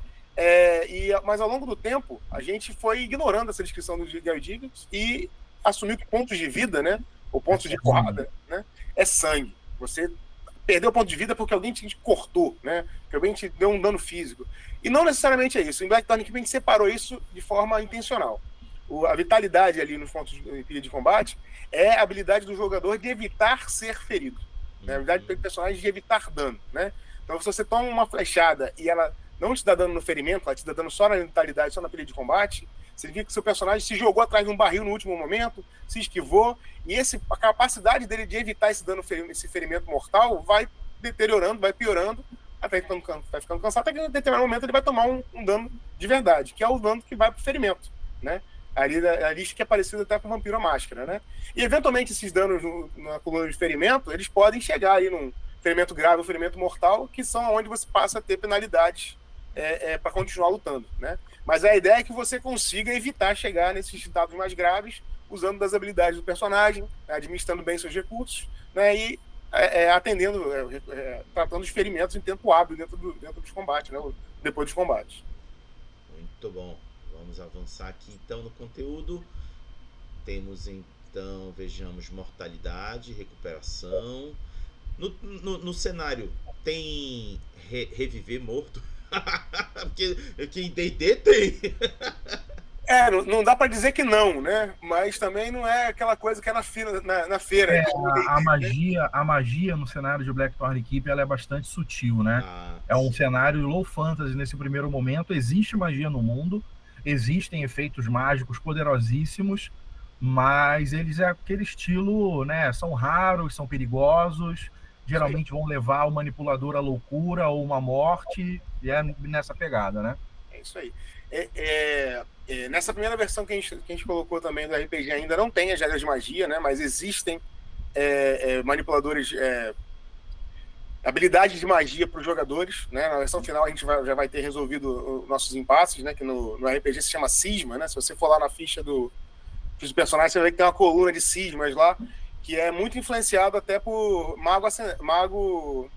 Mas ao longo do tempo, a gente foi ignorando essa descrição do Gary Gygax e assumiu que pontos de vida, né? Ou pontos de porrada, né? É sangue. Você perdeu o ponto de vida porque alguém te cortou, né? Porque alguém te deu um dano físico. E não necessariamente é isso. Em Blackthorn Keep a gente separou isso de forma intencional. A vitalidade ali nos pontos de combate é a habilidade do jogador de evitar ser ferido. Né? A habilidade do personagem de evitar dano, né? Então, se você toma uma flechada e ela não te dá dano no ferimento, ela te dá dano só na vitalidade, só na pilha de combate, significa que seu personagem se jogou atrás de um barril no último momento, se esquivou, e a capacidade dele de evitar esse dano, esse ferimento mortal, vai deteriorando, vai piorando, até que vai ficando cansado, até que em determinado momento ele vai tomar um dano de verdade, que é o dano que vai pro ferimento, né? A lista que é parecida até com o Vampiro à Máscara, né? E eventualmente esses danos na coluna de ferimento, eles podem chegar aí num ferimento grave ou ferimento mortal, que são onde você passa a ter penalidades para continuar lutando, né? Mas a ideia é que você consiga evitar chegar nesses estados mais graves usando das habilidades do personagem, administrando bem seus recursos, né? E atendendo, tratando os ferimentos em tempo hábil dentro dos combates, né? Depois dos combates. Muito bom. Vamos avançar aqui então no conteúdo. Temos então, vejamos, mortalidade, recuperação. No cenário tem reviver morto? Porque em D&D tem. Não dá para dizer que não, né? Mas também não é aquela coisa que é na feira. A magia no cenário de Blackthorn Keep ela é bastante sutil, né? É um cenário low fantasy nesse primeiro momento. Existe magia no mundo, existem efeitos mágicos poderosíssimos, mas eles é aquele estilo, né? São raros, são perigosos, geralmente vão levar o manipulador à loucura ou uma morte, e é nessa pegada, né? É isso aí. Nessa primeira versão que a gente colocou também do RPG ainda não tem as regras de magia, né? Mas existem manipuladores, habilidades de magia para os jogadores, né? Na versão final a gente já vai ter resolvido os nossos impasses, né? Que no RPG se chama cisma, né? Se você for lá na ficha dos personagens, você vai ver que tem uma coluna de cismas lá, que é muito influenciado até por Mago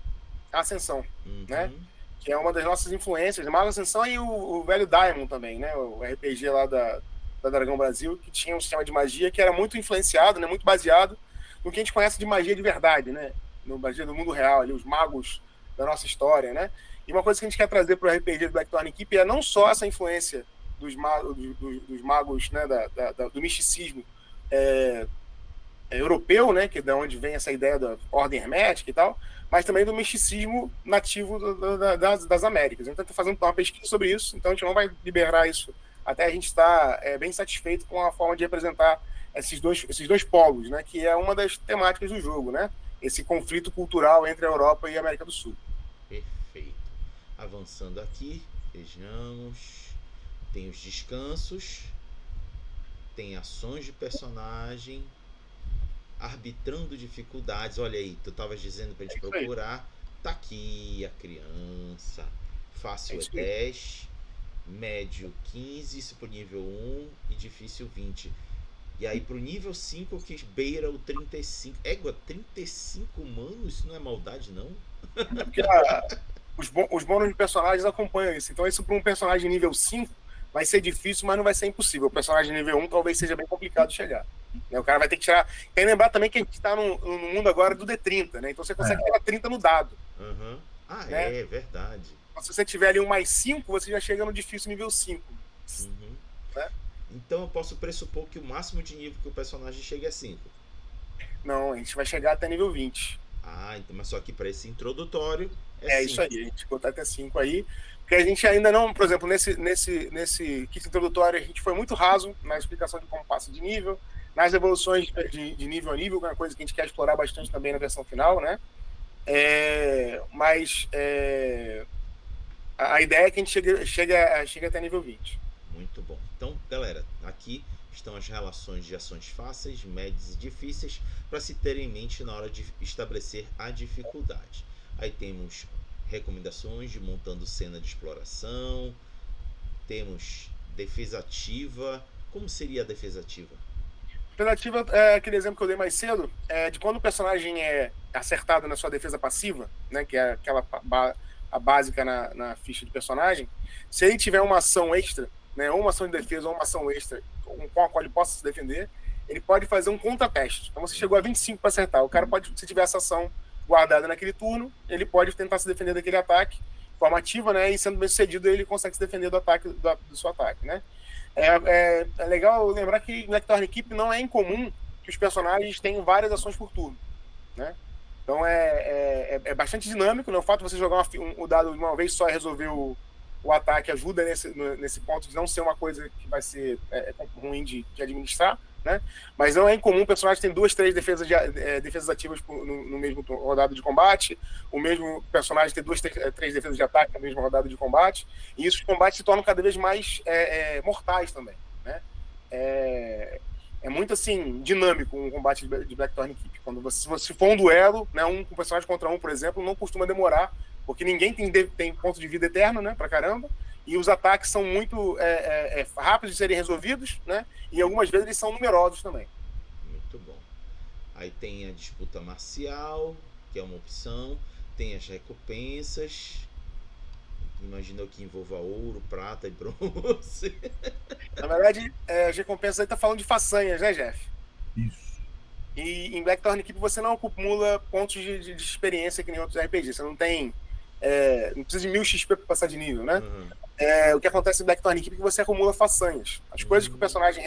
Ascensão, né? Que é uma das nossas influências, Mago Ascensão e o velho Daimon também, né? O RPG lá da Dragão Brasil, que tinha um sistema de magia que era muito influenciado, né? Muito baseado no que a gente conhece de magia de verdade, né? No magia do mundo real, ali, os magos da nossa história, né? E uma coisa que a gente quer trazer para o RPG do Blackthorn Keep é não só essa influência dos magos, né? Do misticismo europeu, né? Que é de onde vem essa ideia da ordem hermética e tal, mas também do misticismo nativo das Américas. Então, está fazendo uma pesquisa sobre isso, então a gente não vai liberar isso até a gente estar bem satisfeito com a forma de representar esses dois polos, né, que é uma das temáticas do jogo, né, esse conflito cultural entre a Europa e a América do Sul. Perfeito. Avançando aqui, vejamos, tem os descansos, tem ações de personagem, arbitrando dificuldades. Olha aí, tu estavas dizendo pra gente procurar. Tá aqui a criança. Fácil é 10, médio 15, isso pro nível 1 e difícil 20. E aí pro nível 5 que beira o 35. Égua, 35 humanos? Isso não é maldade, não? É porque os bônus de personagens acompanham isso. Então isso para um personagem nível 5 vai ser difícil, mas não vai ser impossível. O personagem nível 1 talvez seja bem complicado de chegar. O cara vai ter que tirar. Tem que lembrar também que a gente está no mundo agora do D30, né? Então você consegue tirar 30 no dado. Uhum. Né? É verdade. Então, se você tiver ali um mais 5, você já chega no difícil nível 5. Uhum. Né? Então eu posso pressupor que o máximo de nível que o personagem chega é 5. Não, a gente vai chegar até nível 20. Então, mas só que para esse introdutório é 5. Isso aí, a gente botar até 5 aí. Porque a gente ainda não, por exemplo, nesse kit introdutório, a gente foi muito raso na explicação de como passa de nível, nas evoluções de nível a nível, que é uma coisa que a gente quer explorar bastante também na versão final, né? Mas a ideia é que a gente chegue até nível 20. Muito bom. Então, galera, aqui estão as relações de ações fáceis, médias e difíceis para se ter em mente na hora de estabelecer a dificuldade. Aí temos recomendações de montando cena de exploração, temos defesa ativa. Como seria a defesa ativa? Defesa ativa é aquele exemplo que eu dei mais cedo, de quando o personagem é acertado na sua defesa passiva, né, que é aquela a básica na ficha de personagem. Se ele tiver uma ação extra, né, ou uma ação de defesa ou uma ação extra com a qual ele possa se defender, ele pode fazer um contra-teste. Então você chegou a 25 para acertar. O cara pode, se tiver essa ação guardada naquele turno, ele pode tentar se defender daquele ataque de forma ativa, né, e sendo bem sucedido, ele consegue se defender do seu ataque, né. É legal lembrar que em Blackthorn Keep não é incomum que os personagens tenham várias ações por turno, né? Então é bastante dinâmico, né? O fato de você jogar o dado de uma vez só e resolver o ataque ajuda nesse ponto de não ser uma coisa que vai ser ruim de administrar, né? Mas não é incomum o personagem ter 2, 3 defesas ativas no mesmo rodada de combate, o mesmo personagem ter 2, 3 defesas de ataque na mesma rodada de combate, e isso os combates se tornam cada vez mais mortais também, né? É muito assim dinâmico um combate de Blackthorn Keep. Se você for um duelo, né, um personagem contra um, por exemplo, não costuma demorar, porque ninguém tem ponto de vida eterno, né, pra caramba, e os ataques são muito rápidos de serem resolvidos, né, e algumas vezes eles são numerosos também. Muito bom. Aí tem a disputa marcial, que é uma opção, tem as recompensas. Imagina que envolva ouro, prata e bronze. Na verdade, as recompensas aí tá falando de façanhas, né, Jeff? Isso. E em Blackthorn Keep você não acumula pontos de experiência que nem outros RPGs. Você não tem. Não precisa de 1000 XP para passar de nível, né? O que acontece em Blackthorn Keep é que você acumula façanhas. As coisas que o personagem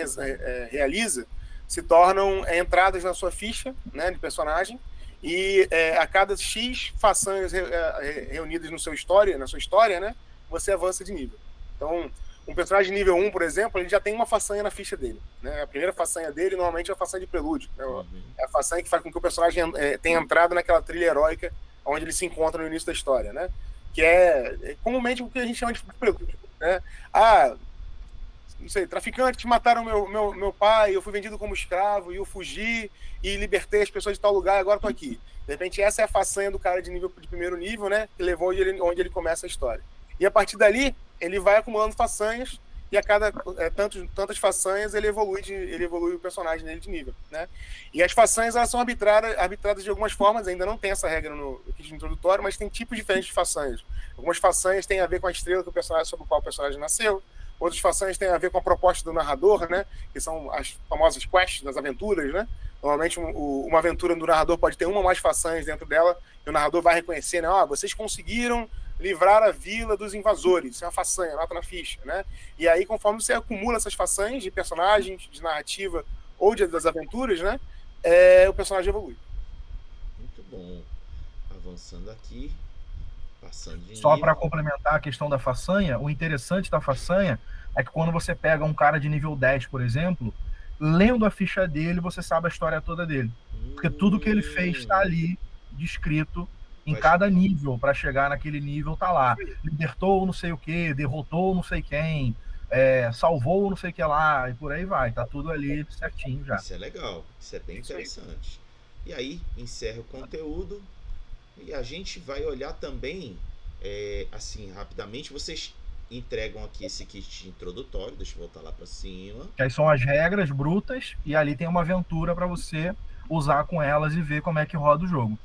realiza se tornam entradas na sua ficha, né, de personagem. E a cada X façanhas reunidas na sua história, né, você avança de nível. Então, um personagem nível 1, por exemplo, ele já tem uma façanha na ficha dele. Né? A primeira façanha dele, normalmente, é a façanha de prelúdio. Né? É a façanha que faz com que o personagem tenha entrado naquela trilha heróica onde ele se encontra no início da história. Né? Que é comumente o que a gente chama de prelúdio. Né? Não sei, traficantes mataram meu pai, eu fui vendido como escravo, e eu fugi e libertei as pessoas de tal lugar, e agora estou aqui. De repente, essa é a façanha do cara de primeiro nível, né? Que levou onde ele começa a história. E a partir dali, ele vai acumulando façanhas, e a cada tantas façanhas, ele evolui o personagem dele de nível. Né? E as façanhas, elas são arbitradas de algumas formas, ainda não tem essa regra no kit introdutório, mas tem tipos diferentes de façanhas. Algumas façanhas têm a ver com a estrela sobre o qual o personagem nasceu. Outras façanhas têm a ver com a proposta do narrador, né? Que são as famosas quests das aventuras, né? Normalmente, uma aventura do narrador pode ter uma ou mais façanhas dentro dela, e o narrador vai reconhecer, né? Vocês conseguiram livrar a vila dos invasores. Isso é uma façanha, nota na ficha, né? E aí, conforme você acumula essas façanhas de personagens, de narrativa ou das aventuras, né? O personagem evolui. Muito bom. Avançando aqui. Passando de Só para complementar a questão da façanha, o interessante da façanha é que quando você pega um cara de nível 10, por exemplo, lendo a ficha dele, você sabe a história toda dele. Porque tudo que ele fez está ali, descrito, em cada nível, para chegar naquele nível, tá lá. Libertou não sei o que, derrotou não sei quem, salvou não sei o que lá, e por aí vai. Tá tudo ali certinho já. Isso é legal, isso é bem interessante. E aí, encerra o conteúdo. E a gente vai olhar também, assim, rapidamente, vocês entregam aqui esse kit introdutório, deixa eu voltar lá para cima. Que aí são as regras brutas, e ali tem uma aventura para você usar com elas e ver como é que roda o jogo.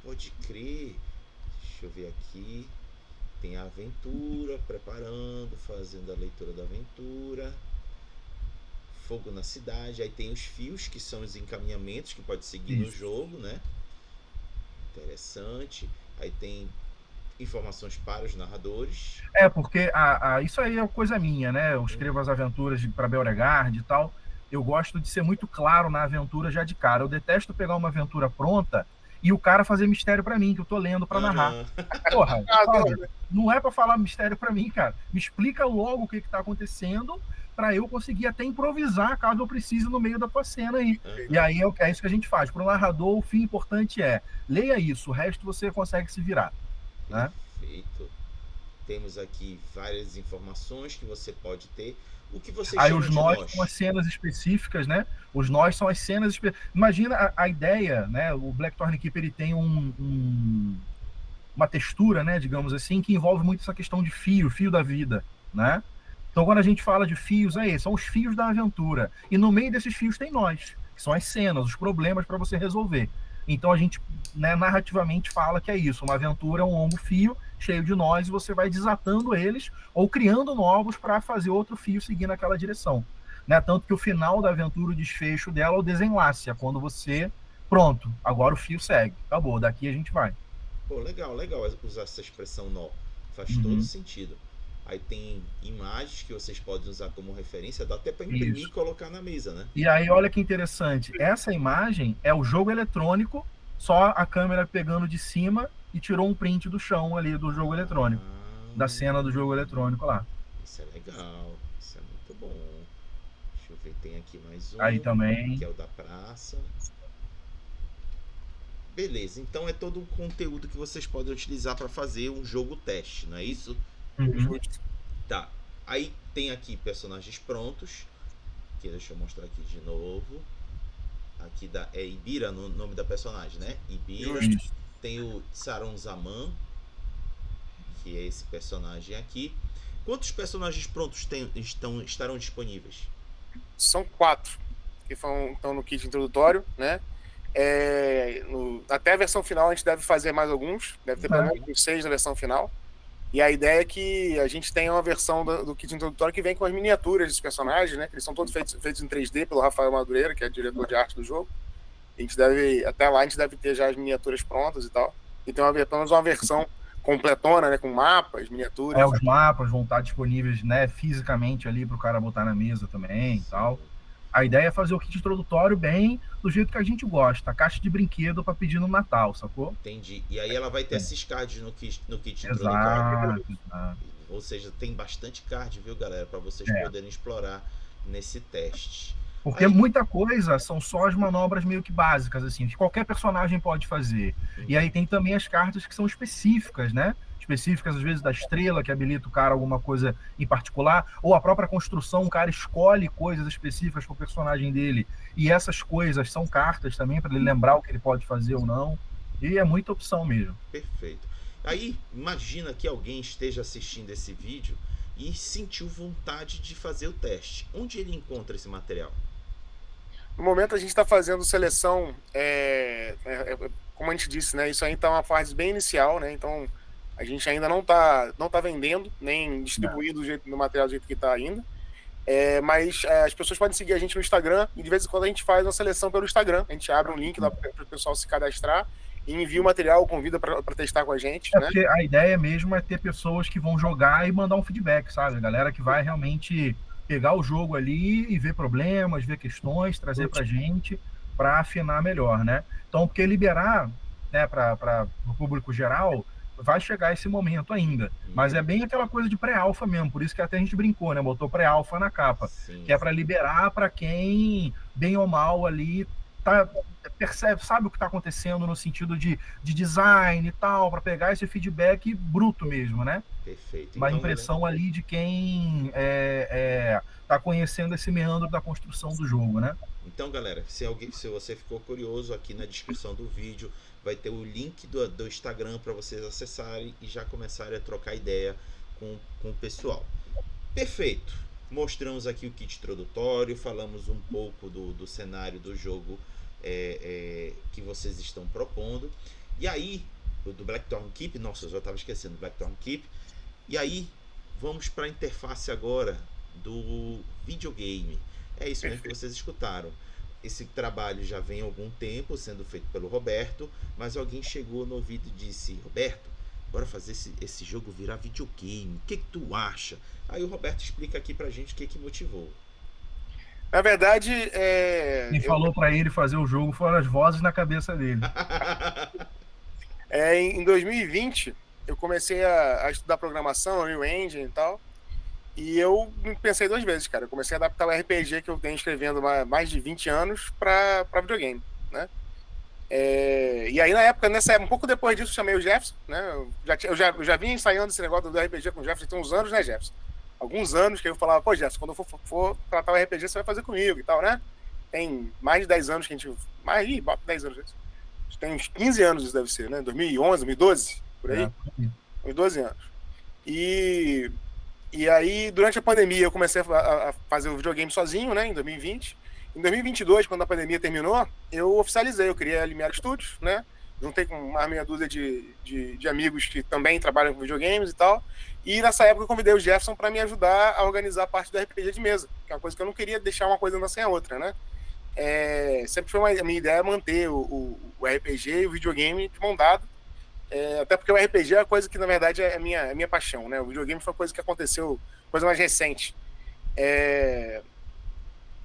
Pode crer. Deixa eu ver aqui. Tem a aventura, preparando, fazendo a leitura da aventura. Fogo na cidade, aí tem os fios, que são os encaminhamentos que pode seguir no jogo, né? Interessante. Aí tem informações para os narradores. Porque isso aí é coisa minha, né? Eu escrevo as aventuras para Beauregard e tal. Eu gosto de ser muito claro na aventura já de cara. Eu detesto pegar uma aventura pronta e o cara fazer mistério para mim, que eu tô lendo para narrar. Porra, não é para falar mistério para mim, cara. Me explica logo o que tá acontecendo para eu conseguir até improvisar caso eu precise no meio da tua cena aí. E aí é isso que a gente faz. Para o narrador, o fim importante é leia isso, o resto você consegue se virar. Perfeito. Né? Temos aqui várias informações que você pode ter. O que você aí os nós são as cenas específicas, né? Os nós são as cenas específicas. Imagina a ideia, né? O Blackthorn Keep, ele tem uma textura, né? Digamos assim, que envolve muito essa questão de fio da vida, né? Então, quando a gente fala de fios, são os fios da aventura. E no meio desses fios tem nós, que são as cenas, os problemas para você resolver. Então, a gente, né, narrativamente fala que é isso. Uma aventura é um longo fio cheio de nós e você vai desatando eles ou criando novos para fazer outro fio seguir naquela direção. Né? Tanto que o final da aventura, o desfecho dela é o desenlace. É quando você, pronto, agora o fio segue. Acabou, daqui a gente vai. Pô, legal usar essa expressão nó. Faz todo sentido. Aí tem imagens que vocês podem usar como referência, dá até para imprimir e colocar na mesa, né? E aí, olha que interessante, essa imagem é o jogo eletrônico, só a câmera pegando de cima e tirou um print do chão ali do jogo eletrônico, da cena do jogo eletrônico lá. Isso é legal, isso é muito bom. Deixa eu ver, tem aqui mais um. Aí também. Que é o da praça. Beleza, então é todo o conteúdo que vocês podem utilizar para fazer um jogo teste, não é isso? Tá, aí tem aqui personagens prontos, que deixa eu mostrar aqui de novo. Aqui é Ibira, no nome da personagem, né? Ibira. Tem o Saron Zaman, que é esse personagem aqui. Quantos personagens prontos estarão disponíveis? São 4 que estão no kit introdutório, né? Até a versão final a gente deve fazer mais alguns, deve ter pelo menos 6 na versão final. E a ideia é que a gente tenha uma versão do kit introdutório que vem com as miniaturas dos personagens, né? Que eles são todos feitos em 3D pelo Rafael Madureira, que é diretor de arte do jogo. Até lá a gente deve ter já as miniaturas prontas e tal. E tem pelo menos uma versão completona, né? Com mapas, miniaturas. Os mapas vão estar disponíveis, né, fisicamente ali para o cara botar na mesa também e tal. A ideia é fazer o kit introdutório bem do jeito que a gente gosta, a caixa de brinquedo para pedir no Natal, sacou? Entendi. E aí ela vai ter esses cards no kit introdutório. Exato. Ou seja, tem bastante card, viu, galera, para vocês poderem explorar nesse teste. Porque muita coisa são só as manobras meio que básicas, assim, que qualquer personagem pode fazer. E aí tem também as cartas que são específicas, né? Específicas, às vezes, da estrela, que habilita o cara alguma coisa em particular, ou a própria construção, o cara escolhe coisas específicas para o personagem dele, e essas coisas são cartas também, para ele lembrar o que ele pode fazer ou não, e é muita opção mesmo. Perfeito. Aí, imagina que alguém esteja assistindo esse vídeo e sentiu vontade de fazer o teste. Onde ele encontra esse material? No momento a gente está fazendo seleção, como a gente disse, né? Isso aí está uma fase bem inicial, né? Então a gente ainda não tá vendendo, nem distribuindo do material do jeito que está ainda. Mas as pessoas podem seguir a gente no Instagram e de vez em quando a gente faz uma seleção pelo Instagram. A gente abre um link lá para o pessoal se cadastrar e envia o material, convida para testar com a gente. Né? Porque a ideia mesmo é ter pessoas que vão jogar e mandar um feedback, sabe? A galera que vai realmente pegar o jogo ali e ver problemas, ver questões, trazer pra gente para afinar melhor, né? Então, porque liberar, né, para o público geral, vai chegar esse momento ainda. Mas é bem aquela coisa de pré-alfa mesmo, por isso que até a gente brincou, né? Botou pré-alfa na capa, que é para liberar para quem, bem ou mal ali, percebe, sabe o que está acontecendo no sentido de design e tal, para pegar esse feedback bruto mesmo, né? Perfeito. Uma impressão ali de quem está conhecendo esse meandro da construção do jogo, né? Então, galera, se você ficou curioso, aqui na descrição do vídeo vai ter o link do Instagram para vocês acessarem e já começarem a trocar ideia com o pessoal. Perfeito. Mostramos aqui o kit introdutório, falamos um pouco do cenário do jogo que vocês estão propondo. E aí, do Blackthorn Keep, nossa, eu já estava esquecendo do Blackthorn Keep. E aí, vamos para a interface agora do videogame. É isso mesmo que vocês escutaram. Esse trabalho já vem há algum tempo sendo feito pelo Roberto, mas alguém chegou no ouvido e disse: Roberto, bora fazer esse jogo virar videogame, o que tu acha? Aí o Roberto explica aqui pra gente o que motivou. Na verdade, quem falou para ele fazer o jogo foram as vozes na cabeça dele. Em 2020, eu comecei a estudar programação, Unreal Engine e tal, e eu pensei 2 vezes, cara. Eu comecei a adaptar o RPG que eu tenho escrevendo há mais de 20 anos para videogame, né? E aí, na época, um pouco depois disso, eu chamei o Jefferson, né? Eu já vinha ensaiando esse negócio do RPG com o Jefferson tem uns anos, né, Jefferson? Alguns anos que eu falava: pô, Jefferson, quando eu for tratar o RPG, você vai fazer comigo e tal, né? Tem mais de 10 anos que a gente... bota 10 anos. Tem uns 15 anos isso deve ser, né? 2011, 2012, por aí. Uns 12 anos. E aí, durante a pandemia, eu comecei a fazer o videogame sozinho, né? Em 2020. Em 2022, quando a pandemia terminou, eu oficializei. Eu criei a Limiar Studios, né? Juntei com uma meia dúzia de amigos que também trabalham com videogames e tal. E nessa época eu convidei o Jefferson para me ajudar a organizar a parte do RPG de mesa, que é uma coisa que eu não queria deixar uma coisa andar sem a outra, né? Sempre foi a minha ideia manter o RPG e o videogame de mão dada. Até porque o RPG é a coisa que, na verdade, é a minha paixão, né? O videogame foi uma coisa que aconteceu, coisa mais recente.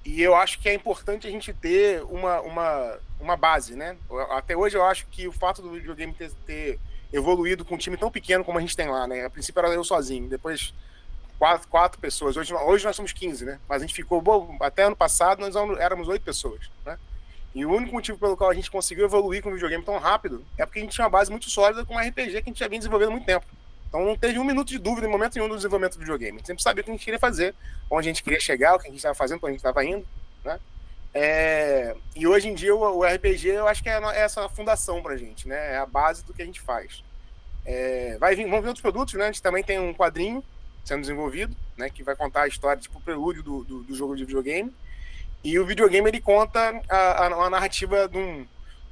E eu acho que é importante a gente ter uma base, né? Até hoje eu acho que o fato do videogame ter evoluído com um time tão pequeno como a gente tem lá, né? A princípio era eu sozinho, depois quatro pessoas. Hoje nós somos 15, né? Mas a gente ficou... até ano passado nós éramos 8 pessoas, né? E o único motivo pelo qual a gente conseguiu evoluir com o videogame tão rápido é porque a gente tinha uma base muito sólida com um RPG que a gente já vinha desenvolvendo há muito tempo. Então não teve um minuto de dúvida em momento nenhum do desenvolvimento do videogame. A gente sempre sabia o que a gente queria fazer, onde a gente queria chegar, o que a gente estava fazendo, para onde a gente estava indo, né? E hoje em dia o RPG eu acho que é essa fundação pra gente, né? É a base do que a gente faz. Vão vir outros produtos, né? A gente também tem um quadrinho sendo desenvolvido, né? Que vai contar a história, tipo o prelúdio do jogo de videogame. E o videogame ele conta a narrativa de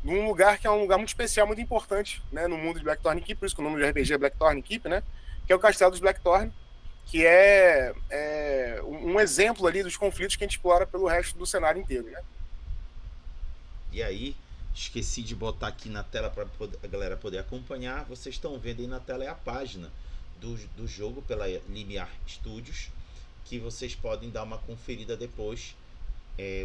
um lugar que é um lugar muito especial, muito importante, né? No mundo de Blackthorn Keep, por isso que o nome do RPG é Blackthorn Keep, né? que é o Castelo dos Blackthorn, que é um exemplo ali dos conflitos que a gente explora pelo resto do cenário inteiro, né? E aí, esqueci de botar aqui na tela para a galera poder acompanhar. Vocês estão vendo aí na tela é a página do jogo pela Limiar Studios, que vocês podem dar uma conferida depois.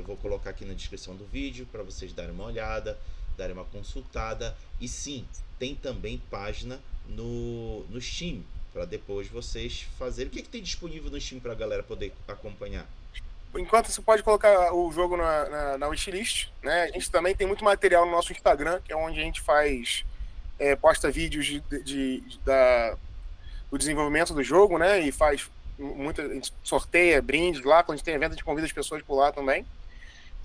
Vou colocar aqui na descrição do vídeo para vocês darem uma olhada, darem uma consultada. E sim, tem também página no Steam, para depois vocês fazerem. O que tem disponível no Steam para a galera poder acompanhar? Por enquanto, você pode colocar o jogo na wishlist, né? A gente também tem muito material no nosso Instagram, que é onde a gente posta vídeos do desenvolvimento do jogo, né? E faz a gente sorteia brindes lá, quando a gente tem evento, a gente convida as pessoas por lá também.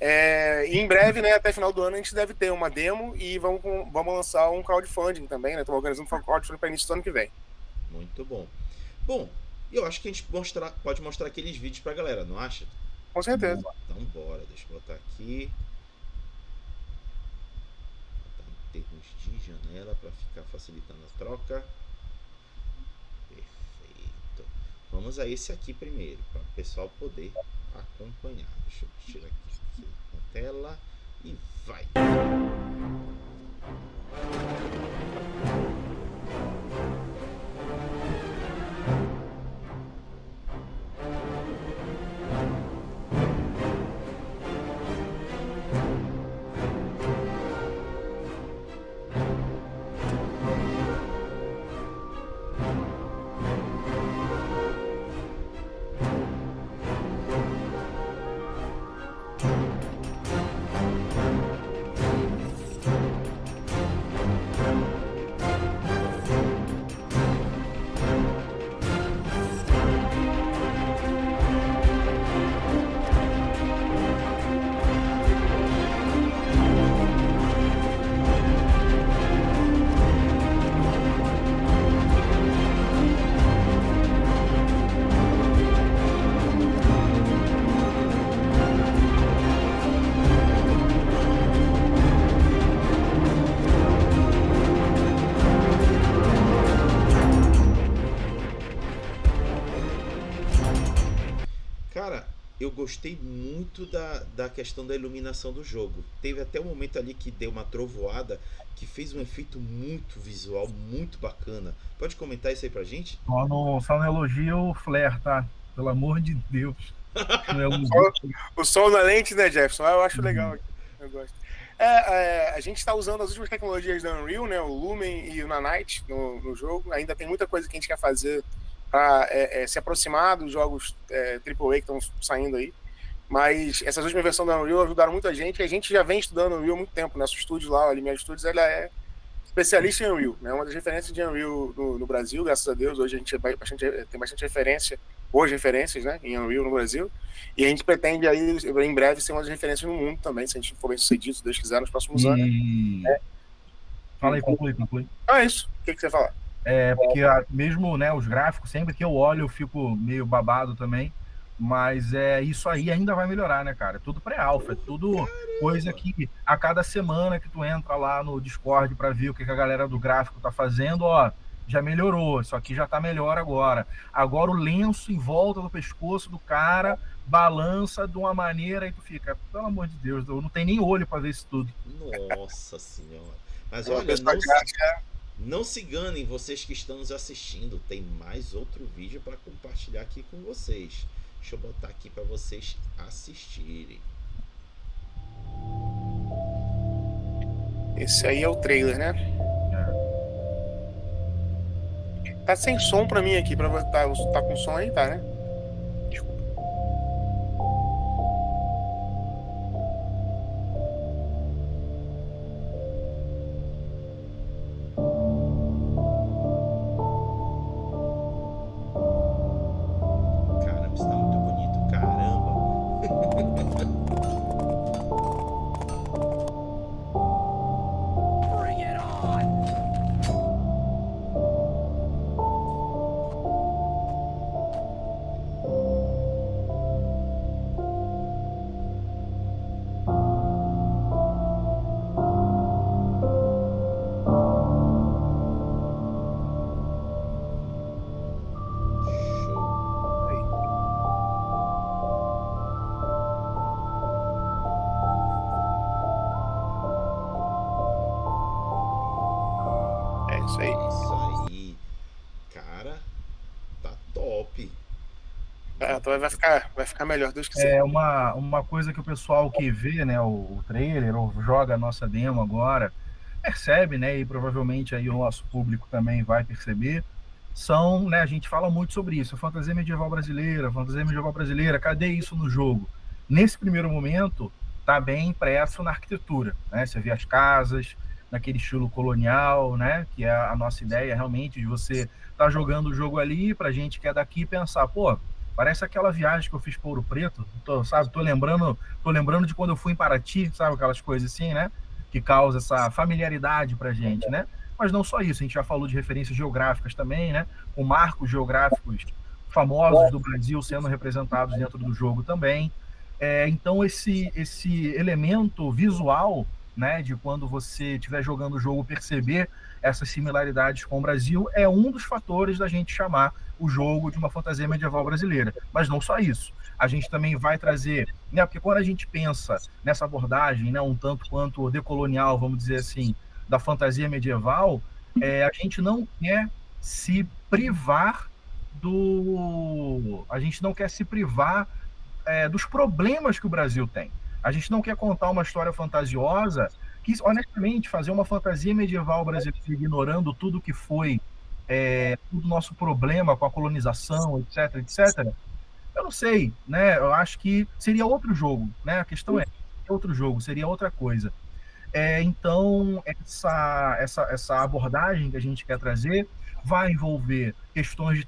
E em breve, né, até final do ano, a gente deve ter uma demo e vamos lançar um crowdfunding também, né? Estamos organizando um crowdfunding para início do ano que vem. Muito bom. Bom, eu acho que a gente pode mostrar aqueles vídeos para a galera, não acha? Com certeza. Então bora, deixa eu botar aqui. Botar em termos de janela para ficar facilitando a troca. Perfeito. Vamos a esse aqui primeiro, para o pessoal poder acompanhar. Deixa eu tirar aqui na tela e vai. Cara, eu gostei muito da questão da iluminação do jogo. Teve até um momento ali que deu uma trovoada que fez um efeito muito visual, muito bacana. Pode comentar isso aí pra gente? Só não elogio o flare, tá? Pelo amor de Deus. O som na lente, né, Jefferson? Eu acho legal. Eu gosto. A gente está usando as últimas tecnologias da Unreal, né? O Lumen e o Nanite no jogo. Ainda tem muita coisa que a gente quer fazer para se aproximar dos jogos AAA que estão saindo aí. Mas essas últimas versões da Unreal ajudaram muita gente. A gente já vem estudando Unreal há muito tempo. Nosso estúdio lá, a Limiar Studios, ela é especialista em Unreal. É uma das referências de Unreal no Brasil, graças a Deus. Hoje a gente tem bastante referências, né, em Unreal no Brasil. E a gente pretende aí, em breve, ser uma das referências no mundo também, se a gente for bem sucedido, se Deus quiser, nos próximos anos. Fala aí, conclui. É isso. O que você fala? Porque mesmo, né, os gráficos, sempre que eu olho, eu fico meio babado também. Mas isso aí ainda vai melhorar, né, cara? É tudo pré-alfa, é tudo coisa que a cada semana que tu entra lá no Discord para ver o que a galera do gráfico tá fazendo, ó, já melhorou, isso aqui já tá melhor agora. Agora o lenço em volta do pescoço do cara balança de uma maneira e tu fica, pelo amor de Deus, eu não tenho nem olho para ver isso tudo. Nossa senhora. Mas olha, não se enganem, vocês que estão nos assistindo, tem mais outro vídeo para compartilhar aqui com vocês. Deixa eu botar aqui para vocês assistirem. Esse aí é o trailer, né? Tá sem som pra mim aqui, tá com som aí, tá, né? Desculpa. Caramba, isso tá muito bonito, caramba. Bring it on! Isso aí. Isso aí. Cara, tá top. Então vai ficar melhor, Deus quiser. É uma coisa que o pessoal que vê, né, o trailer ou joga a nossa demo agora percebe, né, e provavelmente aí o nosso público também vai perceber, são, né, a gente fala muito sobre isso, fantasia medieval brasileira, cadê isso no jogo? Nesse primeiro momento, tá bem impresso na arquitetura, né, você vê as casas, naquele estilo colonial, né, que é a nossa ideia realmente de você tá jogando o jogo ali, pra gente que é daqui pensar, pô, parece aquela viagem que eu fiz para Ouro Preto, sabe? Tô lembrando de quando eu fui em Paraty, sabe? Aquelas coisas assim, né? Que causa essa familiaridade pra gente, né? Mas não só isso, a gente já falou de referências geográficas também, né? Com marcos geográficos famosos do Brasil sendo representados dentro do jogo também. Então, esse elemento visual, né, de quando você estiver jogando o jogo perceber essas similaridades com o Brasil, é um dos fatores da gente chamar o jogo de uma fantasia medieval brasileira. Mas não só isso. A gente também vai trazer, né, porque quando a gente pensa nessa abordagem, né, um tanto quanto decolonial, vamos dizer assim, da fantasia medieval, a gente não quer se privar a gente não quer se privar dos problemas que o Brasil tem. A gente não quer contar uma história fantasiosa que, honestamente, fazer uma fantasia medieval brasileira ignorando tudo que foi o nosso problema com a colonização, etc, etc, eu não sei, né? Eu acho que seria outro jogo, né? A questão é outro jogo, seria outra coisa. Então, essa abordagem que a gente quer trazer vai envolver questões de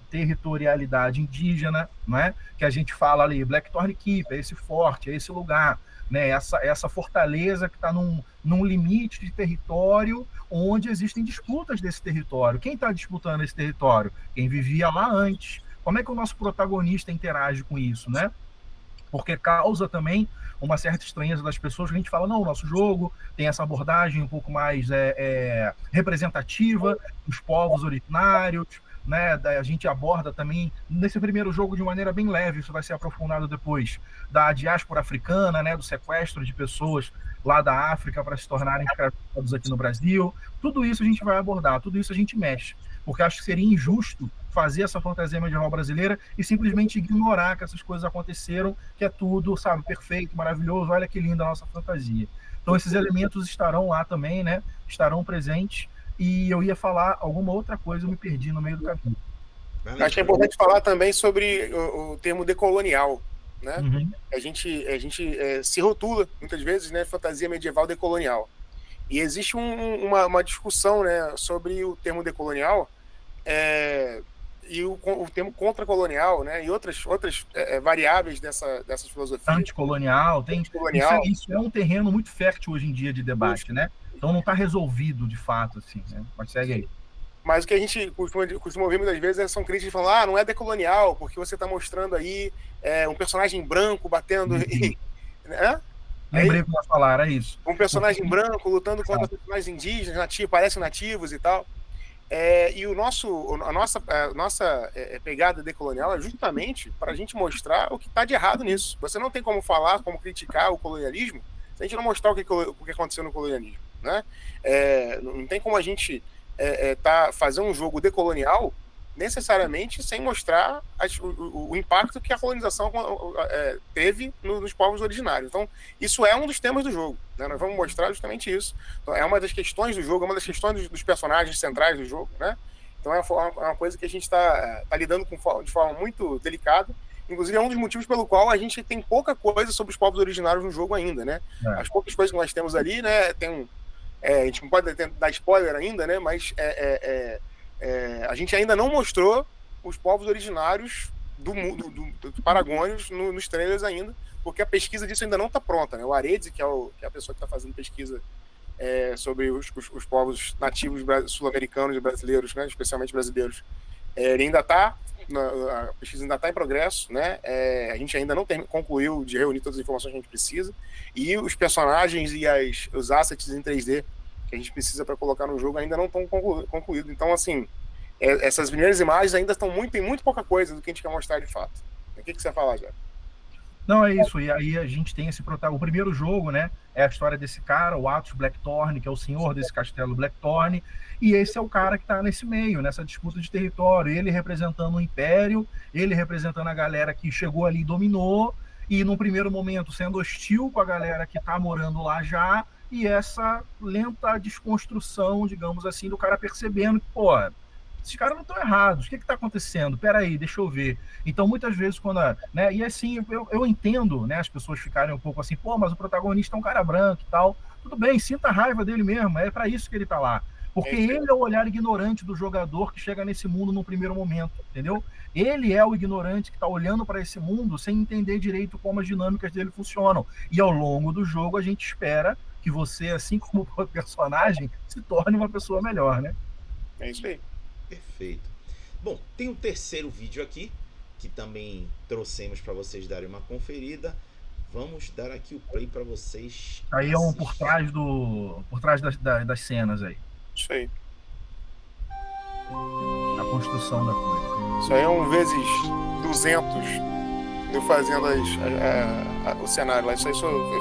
territorialidade indígena, né? Que a gente fala ali, Blackthorn Keep, é esse forte, é esse lugar, né? Essa fortaleza que está num limite de território onde existem disputas desse território. Quem está disputando esse território? Quem vivia lá antes. Como é que o nosso protagonista interage com isso, né? Porque causa também uma certa estranheza das pessoas, que a gente fala, não, o nosso jogo tem essa abordagem um pouco mais representativa dos povos originários, né? A gente aborda também, nesse primeiro jogo, de maneira bem leve, isso vai ser aprofundado depois, da diáspora africana, né? Do sequestro de pessoas lá da África para se tornarem escravizados aqui no Brasil. Tudo isso a gente vai abordar, tudo isso a gente mexe, porque acho que seria injusto fazer essa fantasia medieval brasileira e simplesmente ignorar que essas coisas aconteceram, que é tudo, sabe, perfeito, maravilhoso, olha que linda a nossa fantasia. Então esses elementos estarão lá também, né? Estarão presentes, e eu ia falar alguma outra coisa, eu me perdi no meio do caminho. Acho que é importante falar também sobre o termo decolonial, né? Uhum. A gente se rotula, muitas vezes, né, fantasia medieval decolonial. E existe uma discussão, né, sobre o termo decolonial e o termo contracolonial, né, e outras variáveis dessas filosofias. Anticolonial, Anticolonial. Isso é um terreno muito fértil hoje em dia de debate, né? Então não está resolvido de fato, assim, né? Mas segue aí. Mas o que a gente costuma ouvir muitas vezes são críticas falando, não é decolonial, porque você está mostrando aí um personagem branco batendo... Né? Lembrei que nós falaram, é isso. Um personagem branco lutando contra personagens indígenas, nativos, parecem nativos e tal. E a nossa pegada decolonial é justamente para a gente mostrar o que está de errado nisso. Você não tem como falar, como criticar o colonialismo, se a gente não mostrar o que aconteceu no colonialismo, né? Não tem como a gente fazer um jogo decolonial necessariamente sem mostrar o impacto que a colonização teve nos povos originários. Então, isso é um dos temas do jogo, né? Nós vamos mostrar justamente isso. Então, é uma das questões do jogo, é uma das questões dos personagens centrais do jogo, né? Então, é uma coisa que a gente está lidando de forma muito delicada. Inclusive, é um dos motivos pelo qual a gente tem pouca coisa sobre os povos originários no jogo ainda, né? As poucas coisas que nós temos ali, né? A gente não pode dar spoiler ainda, né? Mas a gente ainda não mostrou os povos originários do Paragônios nos trailers ainda, porque a pesquisa disso ainda não está pronta, né? O Arede, que é a pessoa que está fazendo pesquisa sobre os povos nativos sul-americanos e brasileiros, né? Especialmente brasileiros, ele ainda está, a pesquisa ainda está em progresso, né? A gente ainda não concluiu de reunir todas as informações que a gente precisa, e os personagens e os assets em 3D que a gente precisa para colocar no jogo ainda não estão concluídos. Então, assim, essas primeiras imagens ainda estão tem muito pouca coisa do que a gente quer mostrar de fato. O que você vai falar, Jair? Não, é isso. E aí a gente tem esse protagonista. O primeiro jogo, né? É a história desse cara, o Atos Blackthorne, que é o senhor desse castelo Blackthorne. E esse é o cara que está nesse meio, nessa disputa de território. Ele representando o Império, ele representando a galera que chegou ali e dominou. E num primeiro momento sendo hostil com a galera que está morando lá já. E essa lenta desconstrução, digamos assim, do cara percebendo que, pô, esses caras não estão errados, o que está acontecendo? Peraí, deixa eu ver. Então, muitas vezes, quando. Né, e assim, eu entendo, né, as pessoas ficarem um pouco assim, pô, mas o protagonista é um cara branco e tal. Tudo bem, sinta a raiva dele mesmo, é para isso que ele está lá. Porque ele é o olhar ignorante do jogador que chega nesse mundo no primeiro momento, entendeu? Ele é o ignorante que está olhando para esse mundo sem entender direito como as dinâmicas dele funcionam. E ao longo do jogo, a gente espera que você, assim como personagem, se torne uma pessoa melhor, né? É isso aí. Perfeito. Bom, tem um terceiro vídeo aqui que também trouxemos para vocês darem uma conferida. Vamos dar aqui o play para vocês. Aí é um por trás das cenas aí. Isso aí. A construção da coisa. Isso aí é um vezes 200 eu fazendo o cenário lá. Isso aí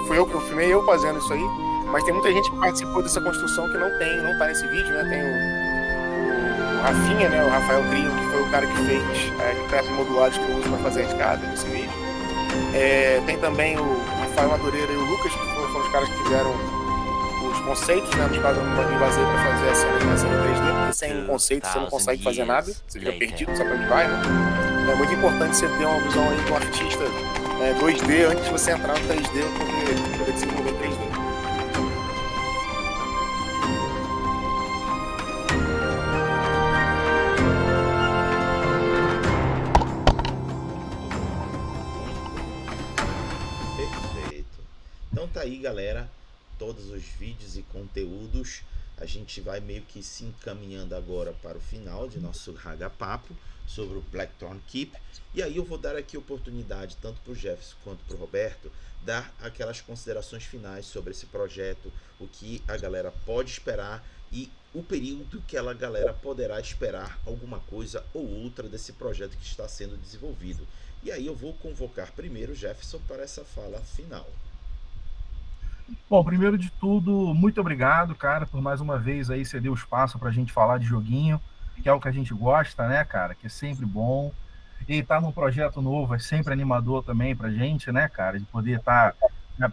fui eu que filmei, eu fazendo isso aí. Mas tem muita gente que participou dessa construção que não tá nesse vídeo, né? Tem o Rafinha, né? O Rafael Crio, que foi o cara que fez as peças modulares que eu uso para fazer a escada nesse vídeo. Tem também o Rafael Madureira e o Lucas, que foram os caras que fizeram os conceitos, né? Nos quais eu me basei para fazer essa animação em 3D, porque sem conceito você não consegue fazer nada, você fica perdido, não sabe pra onde vai, né? É muito importante você ter uma visão aí do artista 2D antes de você entrar no 3D para poder desenvolver 3D. Então tá aí, galera, todos os vídeos e conteúdos. A gente vai meio que se encaminhando agora para o final de nosso Raga Papo sobre o Blackthorn Keep. E aí eu vou dar aqui oportunidade tanto para o Jefferson quanto para o Roberto dar aquelas considerações finais sobre esse projeto, o que a galera pode esperar e o período que a galera poderá esperar alguma coisa ou outra desse projeto que está sendo desenvolvido. E aí eu vou convocar primeiro o Jefferson para essa fala final. Bom, primeiro de tudo, muito obrigado, cara, por mais uma vez aí ceder o espaço pra gente falar de joguinho, que é o que a gente gosta, né, cara, que é sempre bom. E tá num projeto novo é sempre animador também pra gente, né, cara, de poder estar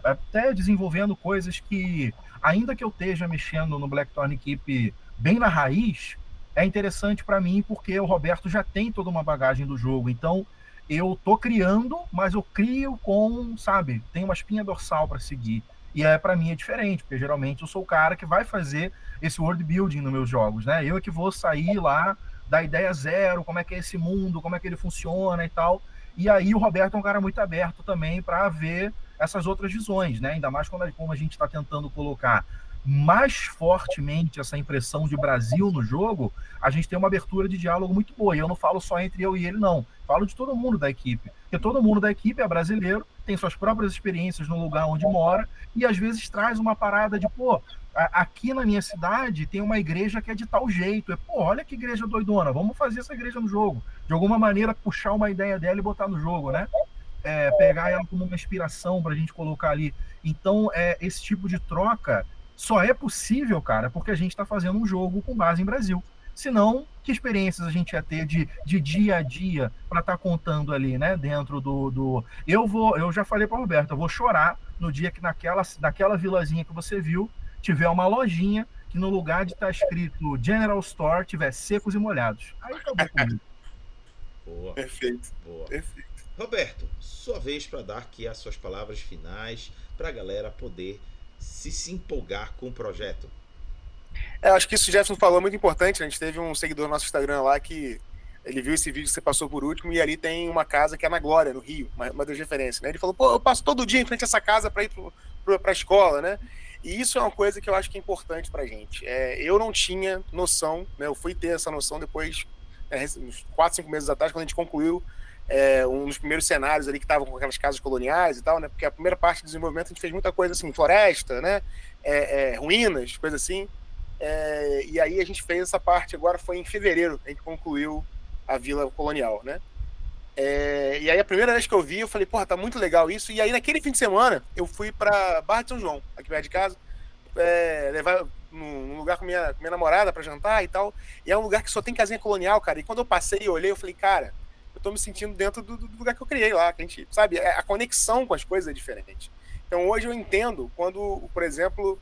até desenvolvendo coisas que, ainda que eu esteja mexendo no Blackthorn Keep bem na raiz, é interessante pra mim porque o Roberto já tem toda uma bagagem do jogo, então eu tô criando, mas eu crio com, sabe, tem uma espinha dorsal pra seguir. E para mim é diferente, porque geralmente eu sou o cara que vai fazer esse world building nos meus jogos, né? Eu é que vou sair lá da ideia zero, como é que é esse mundo, como é que ele funciona e tal. E aí o Roberto é um cara muito aberto também para ver essas outras visões, né? Ainda mais como a gente está tentando colocar mais fortemente essa impressão de Brasil no jogo, a gente tem uma abertura de diálogo muito boa. E eu não falo só entre eu e ele, não. Falo de todo mundo da equipe. Porque todo mundo da equipe é brasileiro, tem suas próprias experiências no lugar onde mora, e às vezes traz uma parada de, pô, aqui na minha cidade tem uma igreja que é de tal jeito. Pô, olha que igreja doidona, vamos fazer essa igreja no jogo. De alguma maneira, puxar uma ideia dela e botar no jogo, né? Pegar ela como uma inspiração pra gente colocar ali. Então, esse tipo de troca só é possível, cara, porque a gente está fazendo um jogo com base em Brasil. Senão, que experiências a gente ia ter de dia a dia para estar contando ali, né? Dentro do. Eu já falei para o Roberto, eu vou chorar no dia que naquela vilazinha que você viu, tiver uma lojinha que no lugar de estar escrito General Store, tiver secos e molhados. Aí acabou comigo. Boa. Perfeito. Boa. Perfeito. Roberto, sua vez para dar aqui as suas palavras finais para a galera poder se empolgar com o projeto. Acho que isso o Jefferson falou é muito importante. A gente teve um seguidor no nosso Instagram lá que ele viu esse vídeo que você passou por último e ali tem uma casa que é na Glória, no Rio, uma das referências, né? Ele falou, pô, eu passo todo dia em frente a essa casa para ir para a escola, né? E isso é uma coisa que eu acho que é importante pra gente. Eu não tinha noção, né? Eu fui ter essa noção depois, uns 4, 5 meses atrás, quando a gente concluiu um dos primeiros cenários ali que estavam com aquelas casas coloniais e tal, né? Porque a primeira parte do desenvolvimento a gente fez muita coisa assim, floresta, né? Ruínas, coisa assim. E aí a gente fez essa parte, agora foi em fevereiro, a gente concluiu a Vila Colonial, né? E aí a primeira vez que eu vi, eu falei, porra, tá muito legal isso. E aí naquele fim de semana, eu fui pra Barra de São João, aqui perto de casa, levar num lugar com minha namorada pra jantar e tal. E é um lugar que só tem casinha colonial, cara. E quando eu passei e olhei, eu falei, cara, eu tô me sentindo dentro do lugar que eu criei lá. Que a gente, sabe, a conexão com as coisas é diferente. Então hoje eu entendo quando, por exemplo,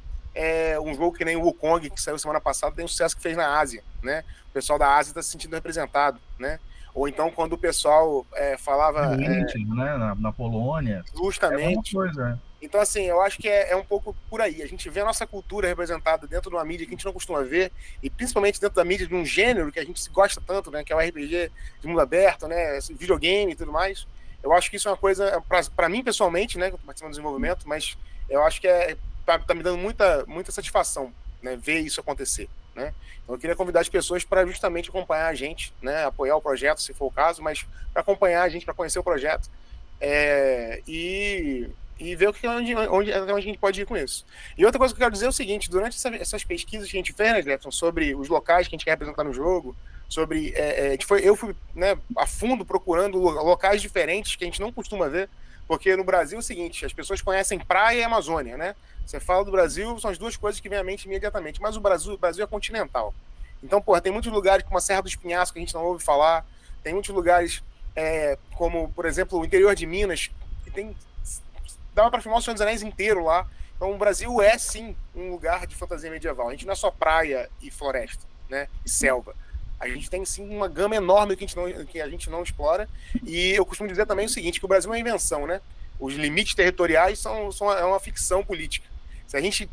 um jogo que nem o Wukong, que saiu semana passada, tem um sucesso que fez na Ásia, né? O pessoal da Ásia tá se sentindo representado, né? Ou então quando o pessoal falava... né? Na Polônia. Justamente. É uma coisa, né? Então, assim, eu acho que é um pouco por aí. A gente vê a nossa cultura representada dentro de uma mídia que a gente não costuma ver, e principalmente dentro da mídia de um gênero que a gente gosta tanto, né? Que é o RPG de mundo aberto, né? Videogame e tudo mais. Eu acho que isso é uma coisa, para mim pessoalmente, né? Que eu tô participando do desenvolvimento, mas eu acho que tá me dando muita satisfação, né? Ver isso acontecer, né? Então, eu queria convidar as pessoas para justamente acompanhar a gente, né? Apoiar o projeto, se for o caso, mas para acompanhar a gente, para conhecer o projeto. E ver onde a gente pode ir com isso. E outra coisa que eu quero dizer é o seguinte: durante essas pesquisas que a gente fez, né, Jefferson, sobre os locais que a gente quer representar no jogo, sobre eu fui, né, a fundo procurando locais diferentes que a gente não costuma ver, porque no Brasil é o seguinte: as pessoas conhecem praia e Amazônia, né? Você fala do Brasil, são as duas coisas que vêm à mente imediatamente, mas o Brasil é continental. Então, porra, tem muitos lugares como a Serra dos Pinhascos que a gente não ouve falar, tem muitos lugares como, por exemplo, o interior de Minas, que tem... dava para filmar o Senhor dos Anéis inteiro lá. Então o Brasil é sim um lugar de fantasia medieval. A gente não é só praia e floresta, né? E selva. A gente tem sim uma gama enorme que a gente não explora. E eu costumo dizer também o seguinte, que o Brasil é uma invenção, né? Os limites territoriais é uma ficção política. Se a gente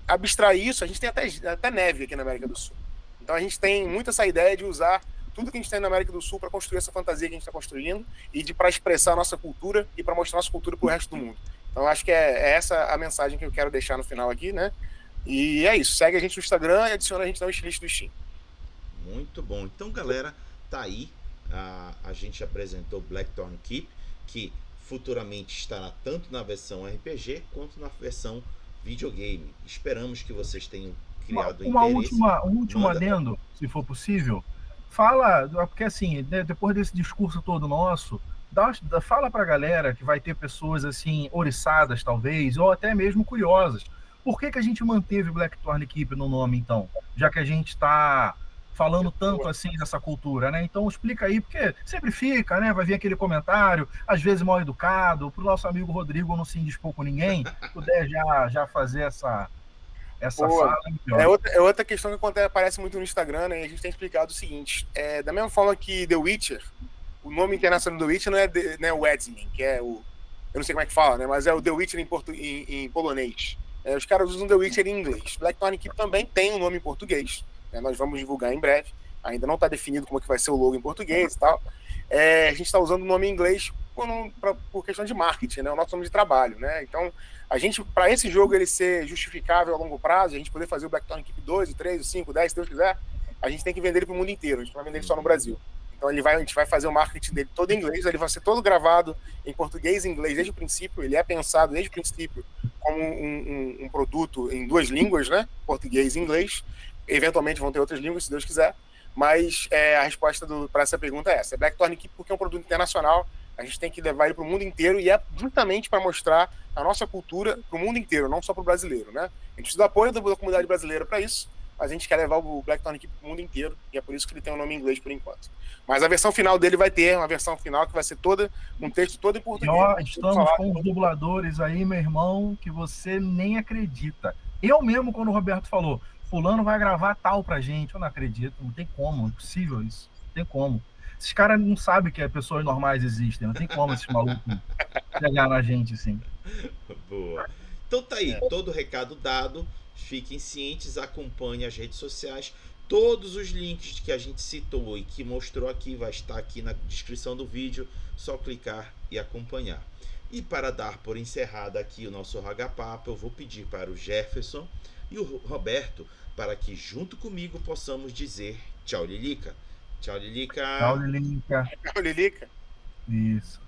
abstrair isso, a gente tem até neve aqui na América do Sul. Então a gente tem muito essa ideia de usar tudo que a gente tem na América do Sul para construir essa fantasia que a gente está construindo e para expressar a nossa cultura e para mostrar a nossa cultura para o resto do mundo. Então, acho que é essa a mensagem que eu quero deixar no final aqui, né? E é isso. Segue a gente no Instagram e adiciona a gente na wishlist do Steam. Muito bom. Então, galera, tá aí. A gente apresentou Blackthorn Keep, que futuramente estará tanto na versão RPG quanto na versão videogame. Esperamos que vocês tenham criado interesse. Um último adendo, se for possível. Fala, porque assim, depois desse discurso todo nosso, fala pra galera que vai ter pessoas assim, oriçadas talvez, ou até mesmo curiosas. Por que a gente manteve Blackthorn Keep no nome, então? Já que a gente está falando tanto assim dessa cultura, né? Então explica aí, porque sempre fica, né? Vai vir aquele comentário, às vezes mal educado, pro nosso amigo Rodrigo não se indispor com ninguém, puder já fazer essa fala. É outra questão que aparece muito no Instagram, né? E a gente tem explicado o seguinte: da mesma forma que The Witcher, o nome internacional do The Witcher não é Wiedźmin, que é o... eu não sei como é que fala, né? Mas é o The Witcher em polonês. Os caras usam The Witcher em inglês. Blackthorn Keep também tem um nome em português. Nós vamos divulgar em breve. Ainda não está definido como é que vai ser o logo em português e tal. A gente está usando o nome em inglês por questão de marketing, né? O nosso nome de trabalho, né? Então, a gente, para esse jogo ele ser justificável a longo prazo, a gente poder fazer o Blackthorn Keep 2, o 3, o 5, o 10, se Deus quiser, a gente tem que vender ele para o mundo inteiro. A gente não vai vender ele só no Brasil. Então a gente vai fazer o marketing dele todo em inglês, ele vai ser todo gravado em português e inglês desde o princípio, ele é pensado desde o princípio como um produto em duas línguas, né? Português e inglês. Eventualmente vão ter outras línguas, se Deus quiser. Mas a resposta para essa pergunta é essa. É Blackthorn Keep porque é um produto internacional, a gente tem que levar ele para o mundo inteiro e é justamente para mostrar a nossa cultura para o mundo inteiro, não só para o brasileiro, né? A gente precisa do apoio da comunidade brasileira para isso, mas a gente quer levar o Blackthorn Keep para o mundo inteiro e é por isso que ele tem um nome em inglês por enquanto. Mas a versão final dele vai ter uma versão final que vai ser toda, um texto todo em português. E, estamos com os dubladores aí, meu irmão, que você nem acredita. Eu mesmo, quando o Roberto falou, fulano vai gravar tal pra gente, eu não acredito, não tem como, não é possível isso, não tem como. Esses caras não sabem que pessoas normais existem, não tem como esses malucos chegar na gente assim. Boa. Então tá aí, todo o recado dado, fiquem cientes, acompanhem as redes sociais. Todos os links que a gente citou e que mostrou aqui vai estar aqui na descrição do vídeo, só clicar e acompanhar. E para dar por encerrado aqui o nosso Raga Papo, eu vou pedir para o Jefferson e o Roberto para que junto comigo possamos dizer tchau, Lilica. Tchau, Lilica. Tchau, Lilica. Tchau, Lilica. Isso.